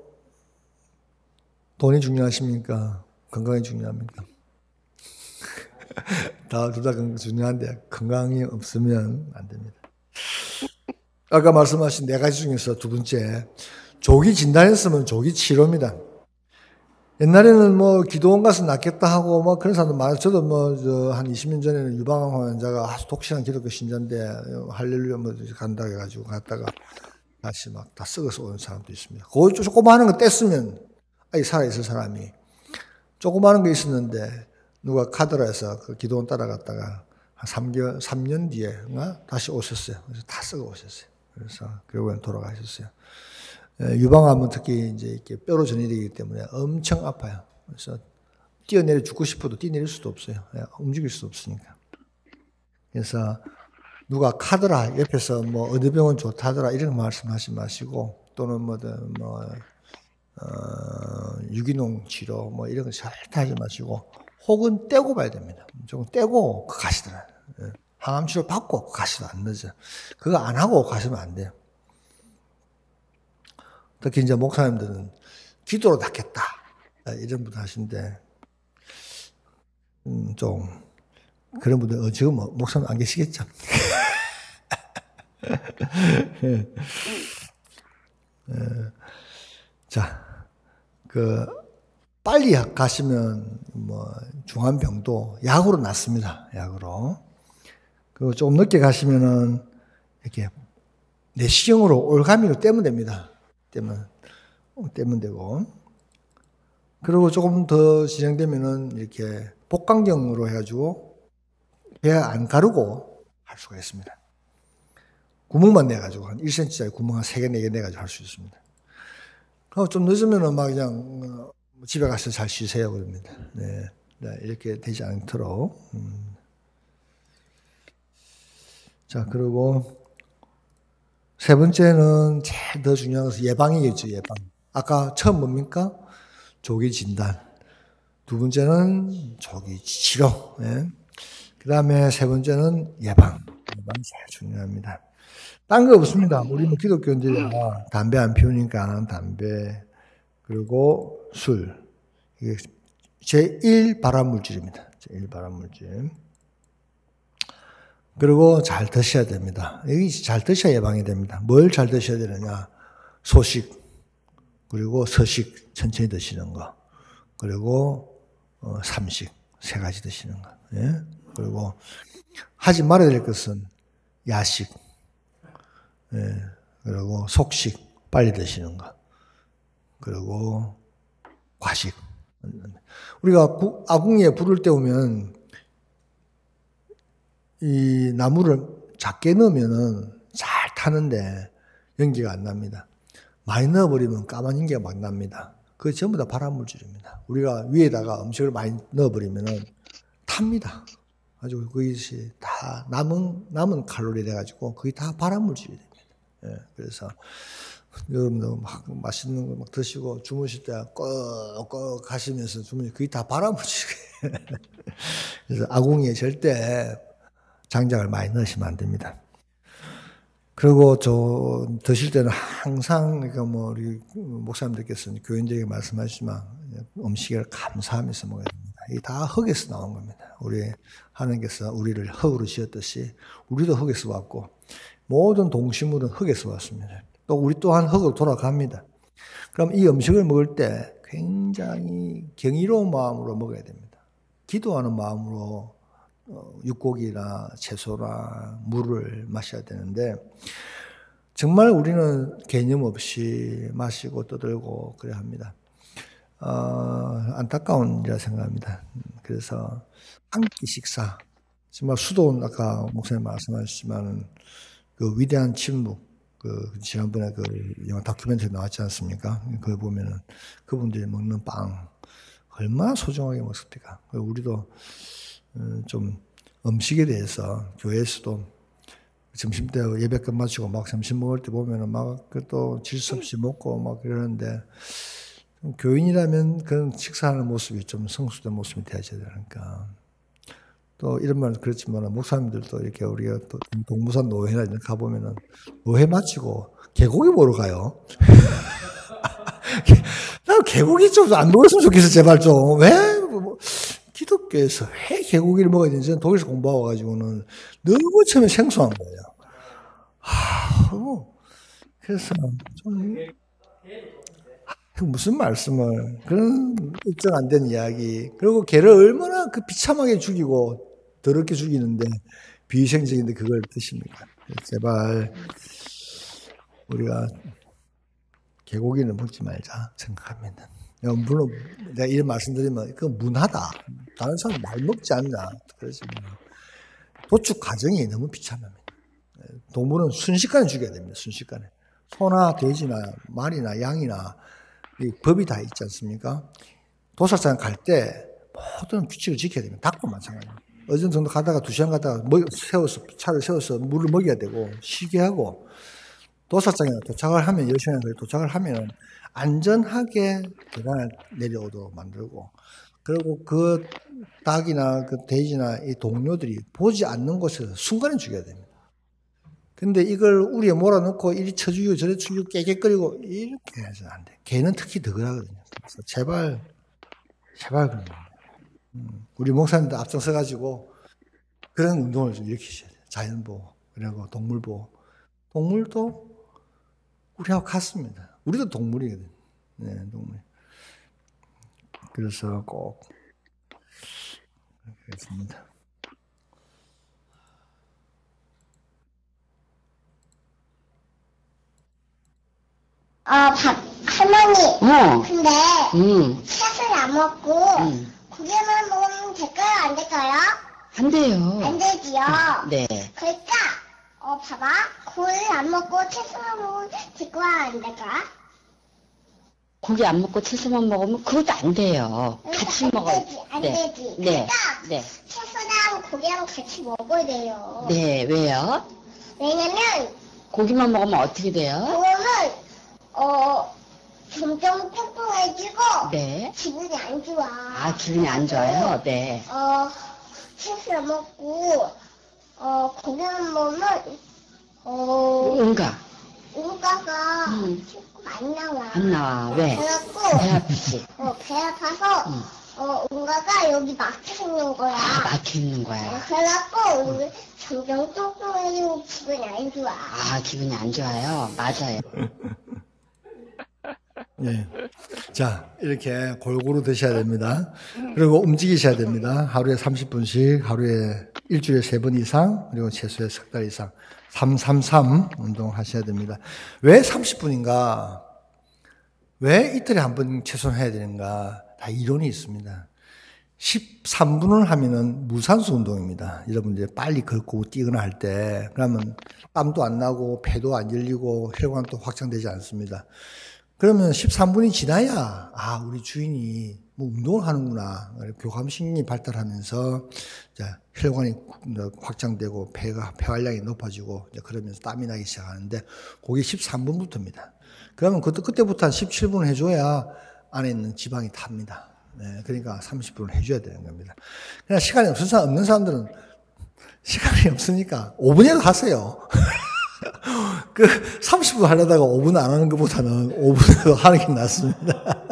돈이 중요하십니까? 건강이 중요합니까? 둘 다 중요한데 건강이 없으면 안 됩니다. 아까 말씀하신 4가지 중에서 두 번째, 조기 진단했으면 조기 치료입니다. 옛날에는 뭐 기도원 가서 낫겠다 하고 뭐 그런 사람도 많아요. 저도 뭐 한 20년 전에는 유방암 환자가 아주 독실한 기독교 신자인데 할렐루야 뭐 간다 해가지고 갔다가 다시 막 다 썩어서 오는 사람도 있습니다. 그 조그마한 거 뗐으면 아직 살아있을 사람이 조그마한 거 있었는데 누가 카드라에서 그 기도원 따라갔다가 한 3년 뒤에 다시 오셨어요. 그래서 다 썩어 오셨어요. 그래서 결국엔 돌아가셨어요. 유방암은 특히 이제 이렇게 뼈로 전이되기 때문에 엄청 아파요. 그래서 뛰어내려 죽고 싶어도 뛰어내릴 수도 없어요. 움직일 수도 없으니까. 그래서 누가 카드라 옆에서 뭐 어느 병원 좋다더라 이런 말씀하지 마시고 또는 유기농 치료 뭐 이런 거 절대 하지 마시고 혹은 떼고 봐야 됩니다. 조금 떼고 가시더라. 항암 치료 받고 가시도 안 늦어. 그거 안 하고 가시면 안 돼요. 특히 이제 목사님들은 기도로 낫겠다 이런 분들 하시는데 좀 그런 분들 지금 목사님 안 계시겠죠? 자, 빨리 가시면 뭐 중한 병도 약으로 낫습니다. 약으로. 그리고 좀 늦게 가시면은 이렇게 내시경으로 올가미로 떼면 됩니다. 떼면 되고. 그리고 조금 더 진행되면은 이렇게 복강경으로 해가지고 배 안 가르고 할 수가 있습니다. 구멍만 내가지고 한 1cm짜리 구멍 한 3개, 4개 내가지고 할 수 있습니다. 그리고 좀 늦으면은 막 그냥 집에 가서 잘 쉬세요. 그럽니다. 네. 네, 이렇게 되지 않도록. 자, 그리고 세 번째는 제일 더 중요한 것은 예방이겠죠, 예방. 아까 처음 뭡니까? 조기 진단. 두 번째는 조기 치료. 예. 그 다음에 세 번째는 예방. 예방이 제일 중요합니다. 딴 거 없습니다. 우리 뭐 기독교인들이야 담배 안 피우니까 담배, 그리고 술. 이게 제1 발암물질입니다. 제1 발암물질. 그리고 잘 드셔야 됩니다. 여기 잘 드셔야 예방이 됩니다. 뭘 잘 드셔야 되느냐? 소식, 그리고 서식 천천히 드시는 거, 그리고 삼식 3가지 드시는 거. 예? 그리고 하지 말아야 될 것은 야식, 예. 그리고 속식 빨리 드시는 거, 그리고 과식. 우리가 아궁이에 불을 때우면 이 나무를 작게 넣으면은 잘 타는데 연기가 안 납니다. 많이 넣어버리면 까만 연기가 막 납니다. 그게 전부 다 발암물질입니다. 우리가 위에다가 음식을 많이 넣어버리면은 탑니다. 아주 그것이 다 남은 칼로리 돼가지고 그게 다 발암물질이 됩니다. 예, 그래서 여러분도 막 맛있는 거 막 드시고 주무실 때 꺽꺽 하시면서 주무시 그게 다 발암물질이에요. 그래서 아궁이에 절대 장작을 많이 넣으시면 안 됩니다. 그리고 드실 때는 항상, 그러니까 뭐, 우리 목사님들께서는 교인들에게 말씀하시지만, 음식을 감사하면서 먹어야 됩니다. 이게 다 흙에서 나온 겁니다. 우리 하나님께서 우리를 흙으로 지었듯이, 우리도 흙에서 왔고, 모든 동식물은 흙에서 왔습니다. 또 우리 또한 흙으로 돌아갑니다. 그럼 이 음식을 먹을 때 굉장히 경이로운 마음으로 먹어야 됩니다. 기도하는 마음으로 육고기나 채소나 물을 마셔야 되는데 정말 우리는 개념 없이 마시고 떠들고 그래야 합니다. 안타까운 일이라 생각합니다. 그래서 한 끼 식사, 정말 수도원 아까 목사님 말씀하셨지만 그 위대한 침묵, 그 지난번에 그 영화 다큐멘터리 나왔지 않습니까? 그거 보면은 그분들이 먹는 빵 얼마나 소중하게 먹습니까? 우리도 좀 음식에 대해서 교회에서도 점심 때 예배 끝마치고 막 점심 먹을 때 보면은 막 또 질수 없이 먹고 막 그러는데 교인이라면 그런 식사하는 모습이 좀 성숙된 모습이 되어야 되니까 또 이런 말은 그렇지만 목사님들도 이렇게 우리가 또 동무산 노회나 이런 가 보면은 노회 마치고 개고기 먹으러 가요. 나 개고기 좀 안 먹었으면 좋겠어 제발 좀 왜? 기독교에서 왜 개고기를 먹어야 되는지 저는 독일에서 공부하고 가지고는 너무 처음에 생소한 거예요. 그래서 좀 무슨 말씀을 그런 입증 안 된 이야기 그리고 개를 얼마나 그 비참하게 죽이고 더럽게 죽이는데 비위생적인데 그걸 드십니까? 제발 우리가 개고기는 먹지 말자 생각합니다. 물론 내가 이런 말씀드리면 그건 문화다. 다른 사람 말 먹지 않나. 그래서 도축 과정이 너무 비참합니다. 동물은 순식간에 죽여야 됩니다. 순식간에. 소나 돼지나 말이나 양이나 이 법이 다 있지 않습니까? 도살장 갈 때 모든 규칙을 지켜야 됩니다. 닭도 마찬가지입니다. 어느 정도 가다가 2시간 가다가 차를 세워서 물을 먹여야 되고 쉬게 하고 도살장에 도착을 하면 10시간 걸려 도착을 하면 안전하게 계단을 내려오도록 만들고 그리고 그 닭이나 그 돼지나 이 동료들이 보지 않는 곳에서 순간에 죽여야 됩니다. 근데 이걸 우리에 몰아넣고 이리 쳐주고 저리 쳐주고 깨깨거리고 이렇게 해서는 안 돼. 개는 특히 더 그러거든요. 그래서 제발 그런 겁니다. 우리 목사님도 앞장서가지고 그런 운동을 좀 일으키셔야 돼요. 자연보호, 그리고 동물보호. 동물도 우리하고 같습니다. 우리도 동물이거든요. 네, 동물. 그래서 꼭 그렇습니다. 할머니. 근데, 음. 샷을 안 먹고, 고기만 먹으면 될까요? 안 될까요? 안 돼요. 안 되지요? 네. 그러니까, 봐봐. 고기를 안 먹고, 채소만 먹으면 될까요? 안 될까? 고기 안 먹고 채소만 먹으면 그것도 안 돼요. 같이 먹어야 안 되지. 네. 그러니까, 네. 채소랑 고기랑 같이 먹어야 돼요. 네, 왜요? 왜냐면, 고기만 먹으면 어떻게 돼요? 그러면, 점점 뚱뚱해지고, 네. 기분이 안 좋아. 아, 기분이 안 좋아요? 네. 채소 안 먹고, 고기만 먹으면, 응가. 응가가 조금 안 나와. 안 나와. 왜? 그래갖고, 배 아프지? 배 아파서, 응가가 여기 막혀 있는 거야. 아, 막혀 있는 거야. 그래갖고, 점점 뚱뚱해지고 기분이 안 좋아. 아, 기분이 안 좋아요? 맞아요. 예. 자, 이렇게 골고루 드셔야 됩니다. 그리고 움직이셔야 됩니다. 하루에 30분씩, 하루에 일주일에 3번 이상, 그리고 최소에 석 달 이상. 333 운동하셔야 됩니다. 왜 30분인가? 왜 이틀에 한 번 최소한 해야 되는가? 다 이론이 있습니다. 13분을 하면은 무산소 운동입니다. 여러분들 빨리 걷고 뛰거나 할 때, 그러면 땀도 안 나고, 폐도 안 열리고, 혈관도 확장되지 않습니다. 그러면 13분이 지나야, 우리 주인이 뭐 운동을 하는구나. 교감신경이 발달하면서, 혈관이 확장되고, 폐활량이 높아지고, 그러면서 땀이 나기 시작하는데, 그게 13분부터입니다. 그러면 그때부터 한 17분 해줘야 안에 있는 지방이 탑니다. 네, 그러니까 30분을 해줘야 되는 겁니다. 그냥 시간이 없는 사람들은 시간이 없으니까 5분이라도 하세요. 30분 하려다가 5분 안 하는 것보다는 5분이라도 하는 게 낫습니다.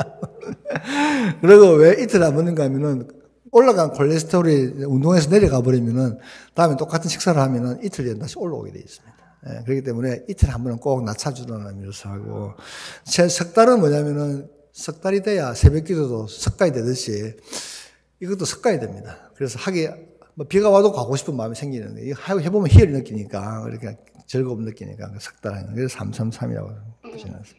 그리고 왜 이틀 안 먹는가 하면은 올라간 콜레스테롤이 운동에서 내려가 버리면은 다음에 똑같은 식사를 하면은 이틀 뒤에 다시 올라오게 되어 있습니다. 예, 그렇기 때문에 이틀에 한 번은 꼭 낮춰주라는 의미로서 하고, 제 석 달은 뭐냐면은 석 달이 돼야 새벽 기도도 석가이 되듯이 이것도 석가이 됩니다. 그래서 비가 와도 가고 싶은 마음이 생기는데, 이거 해보면 희열이 느끼니까, 이렇게 즐거움 느끼니까, 석 달 하는, 그래서 333이라고 보시면 됩니다.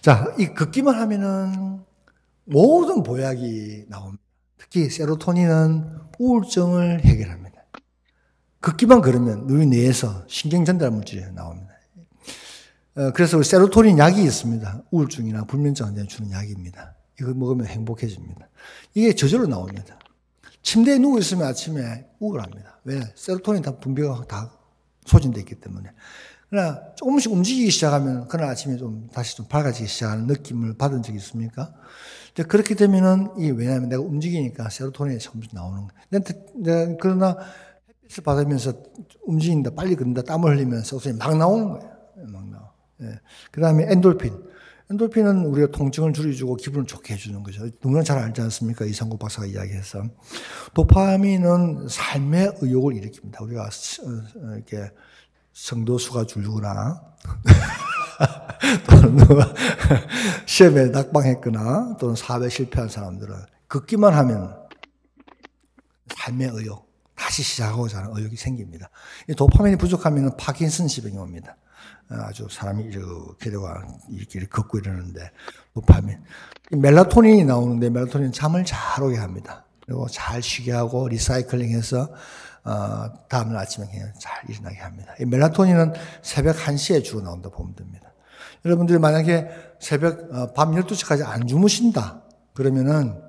자, 이 걷기만 하면은 모든 보약이 나옵니다. 특히 세로토닌은 우울증을 해결합니다. 걷기만 걸으면 우리 뇌에서 신경 전달 물질이 나옵니다. 그래서 세로토닌 약이 있습니다. 우울증이나 불면증한테 주는 약입니다. 이거 먹으면 행복해집니다. 이게 저절로 나옵니다. 침대에 누워 있으면 아침에 우울합니다. 왜? 세로토닌 분비가 다 소진되어 있기 때문에. 그러나 조금씩 움직이기 시작하면 그날 아침에 다시 밝아지기 시작하는 느낌을 받은 적이 있습니까? 그렇게 되면은 왜냐하면 내가 움직이니까 세로토닌이 전부 나오는 거예요. 그러나 햇빛을 받으면서 움직인다, 빨리 걷는다, 땀을 흘리면서 막 나오는 거예요. 막 나와. 예. 그 다음에 엔돌핀. 엔돌핀은 우리가 통증을 줄여주고 기분을 좋게 해주는 거죠. 누구나 잘 알지 않습니까? 이상국 박사가 이야기해서. 도파민은 삶의 의욕을 일으킵니다. 우리가 이렇게 성도수가 줄거나 또는 누가 시험에 낙방했거나 또는 사업에 실패한 사람들은 걷기만 하면 삶의 의욕, 다시 시작하고자 하는 의욕이 생깁니다. 이 도파민이 부족하면 파킨슨스 병이 옵니다. 아주 사람이 이렇게 이렇게 걷고 이러는데, 도파민. 멜라토닌이 나오는데, 멜라토닌은 잠을 잘 오게 합니다. 그리고 잘 쉬게 하고, 리사이클링 해서, 다음날 아침에 그냥 잘 일어나게 합니다. 이 멜라토닌은 새벽 1시에 주로 나온다 보면 됩니다. 여러분들이 만약에 밤 12시까지 안 주무신다. 그러면은,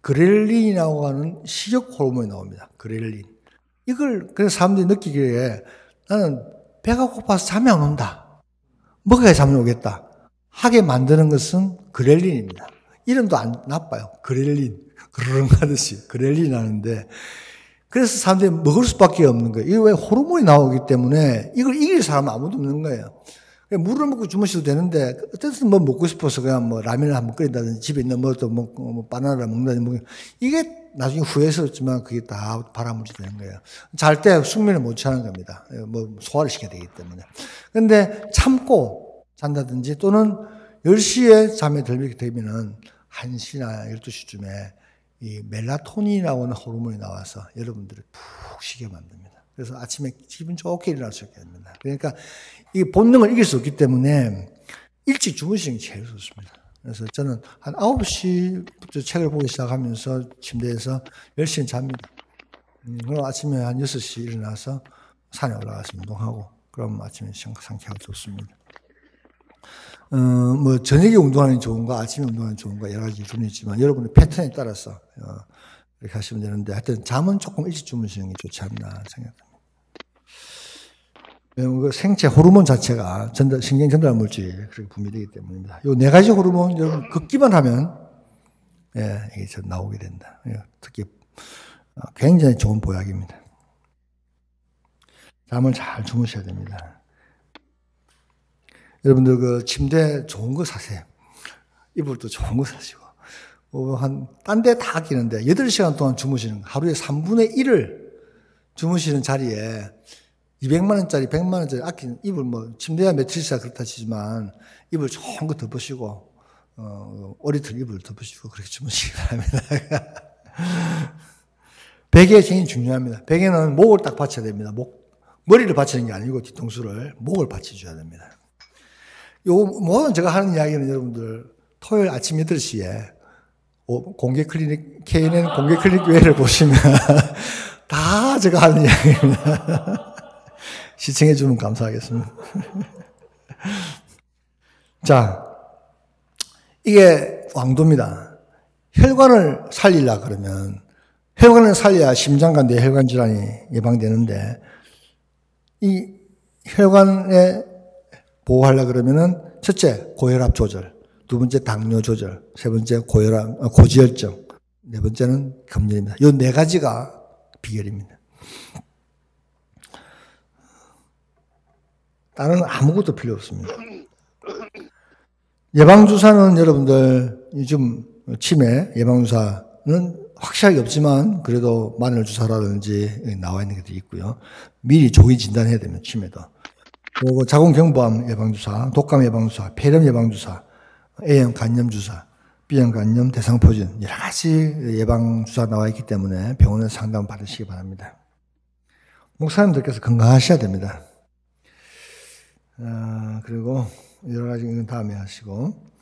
그렐린이라고 하는 식욕 호르몬이 나옵니다. 그렐린. 그래서 사람들이 느끼기에 나는 배가 고파서 잠이 안 온다. 먹어야 잠이 오겠다. 하게 만드는 것은 그렐린입니다. 이름도 안 나빠요. 그렐린. 그르릉 하듯이. 그렐린 하는데. 그래서 사람들이 먹을 수밖에 없는 거예요. 이게 왜 호르몬이 나오기 때문에 이걸 이길 사람은 아무도 없는 거예요. 물을 먹고 주무셔도 되는데, 어쨌든 뭐 먹고 싶어서 그냥 라면을 한번 끓인다든지, 집에 있는 바나나를 먹는다든지, 이게 나중에 후회스럽지만 그게 다 발암물질이 되는 거예요. 잘 때 숙면을 못 취하는 겁니다. 소화를 시켜야 되기 때문에. 근데 참고 잔다든지 또는 10시에 잠에 들게 되면은 1시나 12시쯤에 이 멜라토닌이라고 하는 호르몬이 나와서 여러분들을 푹 쉬게 만듭니다. 그래서 아침에 기분 좋게 일어날 수 있게 됩니다. 그러니까 이 본능을 이길 수 없기 때문에 일찍 주무시는 게 제일 좋습니다. 그래서 저는 한 9시부터 책을 보기 시작하면서 침대에서 10시는 잡니다. 그럼 아침에 한 6시 일어나서 산에 올라가서 운동하고, 그럼 아침에 상쾌하고 좋습니다. 뭐, 저녁에 운동하는 게 좋은가, 아침에 운동하는 게 좋은가, 여러 가지 기준이 있지만, 여러분의 패턴에 따라서, 이렇게 하시면 되는데, 하여튼, 잠은 조금 일찍 주무시는 게 좋지 않나 생각합니다. 그 생체 호르몬 자체가 신경 전달 물질이 그렇게 분비되기 때문입니다. 요 네 가지 호르몬, 여러분, 걷기만 하면, 예, 이게 좀 나오게 된다. 특히, 굉장히 좋은 보약입니다. 잠을 잘 주무셔야 됩니다. 여러분들 그 침대 좋은 거 사세요. 이불도 좋은 거 사시고. 딴 데 다 아끼는데 8시간 동안 주무시는, 하루에 3분의 1을 주무시는 자리에 200만 원짜리, 100만 원짜리 아끼는 이불, 뭐 침대야 매트리스가 그렇다 치지만 이불 좋은 거 덮으시고, 오리털 이불 덮으시고 그렇게 주무시기 바랍니다. 베개 굉장히 중요합니다. 베개는 목을 딱 받쳐야 됩니다. 머리를 받치는 게 아니고 뒤통수를, 목을 받쳐줘야 됩니다. 모든 제가 하는 이야기는 여러분들 토요일 아침 8시에 공개 클리닉, KNN 공개 클리닉 교회를 보시면 다 제가 하는 이야기입니다. 시청해 주면 감사하겠습니다. 자, 이게 왕도입니다. 혈관을 살리려 그러면, 혈관을 살려야 심장과 뇌혈관 질환이 예방되는데, 이 혈관에 보호하려 그러면은 첫째 고혈압 조절, 두 번째 당뇨 조절, 세 번째 고지혈증, 네 번째는 금연입니다. 이 네 가지가 비결입니다. 다른 아무것도 필요 없습니다. 예방주사는 여러분들 요즘 치매 예방주사는 확실하게 없지만 그래도 마늘 주사라든지 나와 있는 것들이 있고요. 미리 조기 진단해야 됩니다. 치매도. 그리고 자궁경부암 예방주사, 독감 예방주사, 폐렴 예방주사, A형 간염주사, B형 간염, 대상포진 여러 가지 예방주사 나와 있기 때문에 병원에서 상담 받으시기 바랍니다. 목사님들께서 건강하셔야 됩니다. 그리고 여러 가지 이건 다음에 하시고,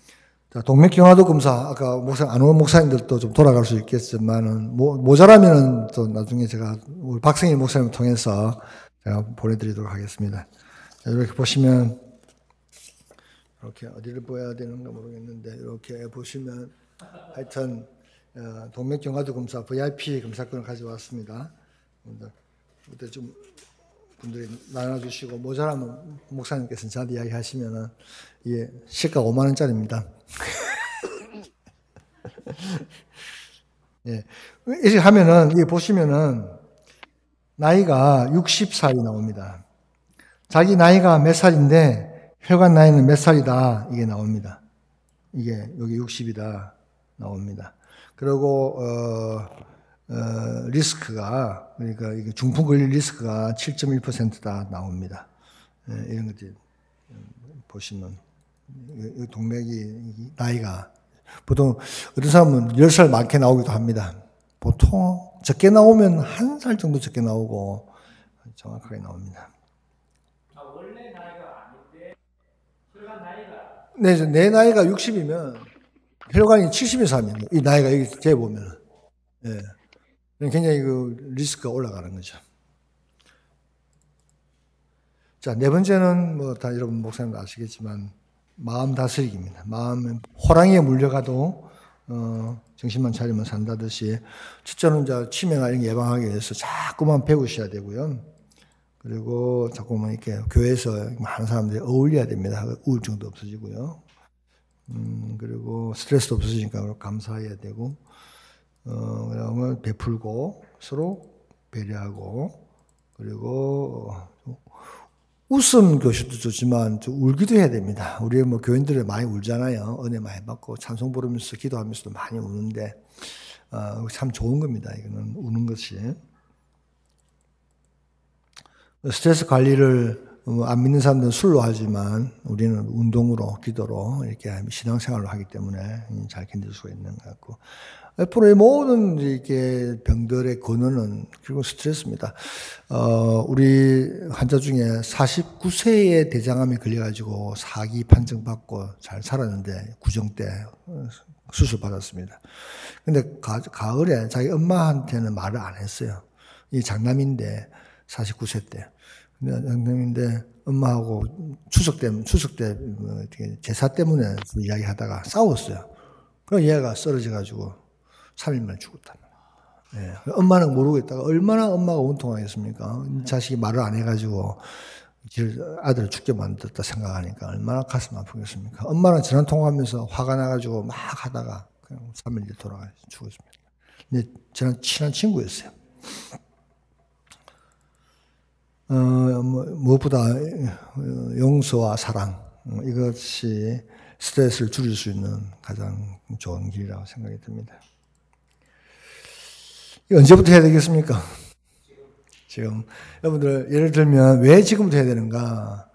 자, 동맥경화도 검사, 아까 안 온 목사님들도 좀 돌아갈 수 있겠지만은, 모자라면은 또 나중에 제가 우리 박성일 목사님을 통해서 제가 보내드리도록 하겠습니다. 자, 이렇게 보시면, 이렇게 어디를 보여야 되는가 모르겠는데, 이렇게 보시면, 하여튼, 동맥경화도 검사, VIP 검사권을 가져왔습니다. 그때 좀 분들이 나눠주시고, 모자라면 목사님께서 저한테 이야기하시면은, 이게 시가 5만원짜리입니다. 예. 이렇게 하면은, 이게 보시면은, 나이가 60살이 나옵니다. 자기 나이가 몇 살인데, 혈관 나이는 몇 살이다, 이게 나옵니다. 이게, 여기 60이다, 나옵니다. 그리고, 리스크가, 그러니까 이게 중풍 걸릴 리스크가 7.1%다 나옵니다. 예, 이런 것들 보시면, 동맥이, 나이가, 보통, 어떤 사람은 10살 많게 나오기도 합니다. 보통, 적게 나오면 1살 정도 적게 나오고, 정확하게 나옵니다. 원래 나이가 아닌데, 혈관 나이가? 네, 내 나이가 60이면, 혈관이 70이면, 이 나이가 여기 재보면, 예. 굉장히 그 리스크가 올라가는 거죠. 자, 네 번째는 뭐 다 여러분 목사님도 아시겠지만 마음 다스리기입니다. 마음은 호랑이에 물려가도 정신만 차리면 산다듯이 첫째는 이제 치매나 이런 거 예방하기 위해서 자꾸만 배우셔야 되고요. 그리고 자꾸만 이렇게 교회에서 많은 사람들이 어울려야 됩니다. 우울증도 없어지고요. 그리고 스트레스도 없어지니까 감사해야 되고. 그다음에 베풀고 서로 배려하고, 그리고 웃음 교실도 좋지만 좀 울기도 해야 됩니다. 우리 뭐 교인들이 많이 울잖아요. 은혜 많이 받고 찬송 부르면서 기도하면서도 많이 우는데 참 좋은 겁니다. 이거는 우는 것이. 스트레스 관리를 안 믿는 사람들은 술로 하지만 우리는 운동으로, 기도로 이렇게 신앙생활로 하기 때문에 잘 견딜 수가 있는 것 같고. 앞으로의 모든 이렇게 병들의 근원은 결국 스트레스입니다. 우리 환자 중에 49세에 대장암이 걸려가지고 4기 판정받고 잘 살았는데 구정 때 수술 받았습니다. 근데 가을에 자기 엄마한테는 말을 안 했어요. 이 장남인데 49세 때. 장남인데 엄마하고 추석 때 제사 때문에 이야기하다가 싸웠어요. 그럼 얘가 쓰러져가지고 3일 만에 죽었다. 예. 엄마는 모르고 있다가 얼마나 엄마가 원통하겠습니까? 자식이 말을 안 해가지고 아들을 죽게 만들었다 생각하니까 얼마나 가슴 아프겠습니까? 엄마는 전화 통화하면서 화가 나가지고 막 하다가 그냥 3일 뒤에 돌아가 죽었습니다. 근데 저는 친한 친구였어요. 무엇보다 용서와 사랑, 이것이 스트레스를 줄일 수 있는 가장 좋은 길이라고 생각이 듭니다. 언제부터 해야 되겠습니까? 지금. 여러분들, 예를 들면, 왜 지금부터 해야 되는가?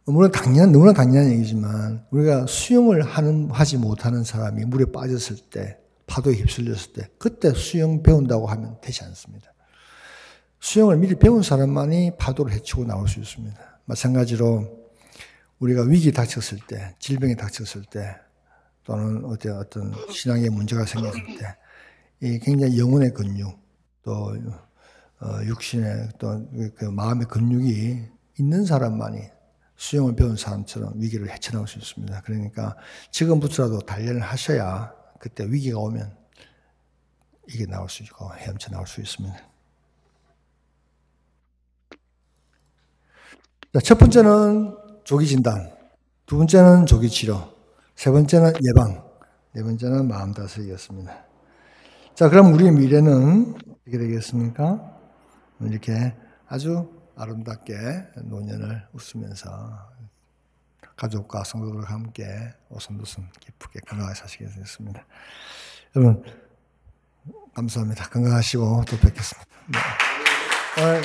물론 너무나 당연한 얘기지만, 우리가 수영을 하지 못하는 사람이 물에 빠졌을 때, 파도에 휩쓸렸을 때, 그때 수영 배운다고 하면 되지 않습니다. 수영을 미리 배운 사람만이 파도를 헤치고 나올 수 있습니다. 마찬가지로, 우리가 위기 닥쳤을 때, 질병에 닥쳤을 때, 또는 어떤 신앙에 문제가 생겼을 때, 이 굉장히 영혼의 근육, 또 육신의 또 그 마음의 근육이 있는 사람만이 수영을 배운 사람처럼 위기를 헤쳐나올 수 있습니다. 그러니까 지금부터라도 단련을 하셔야 그때 위기가 오면 이게 나올 수 있고 헤엄쳐 나올 수 있습니다. 자, 첫 번째는 조기 진단, 두 번째는 조기 치료, 세 번째는 예방, 네 번째는 마음 다스리기였습니다. 자, 그럼 우리의 미래는 어떻게 되겠습니까? 이렇게 아주 아름답게 노년을 웃으면서 가족과 성도들과 함께 오손도손 기쁘게 건강하게 사시게 되겠습니다. 여러분, 감사합니다. 건강하시고 또 뵙겠습니다. 네.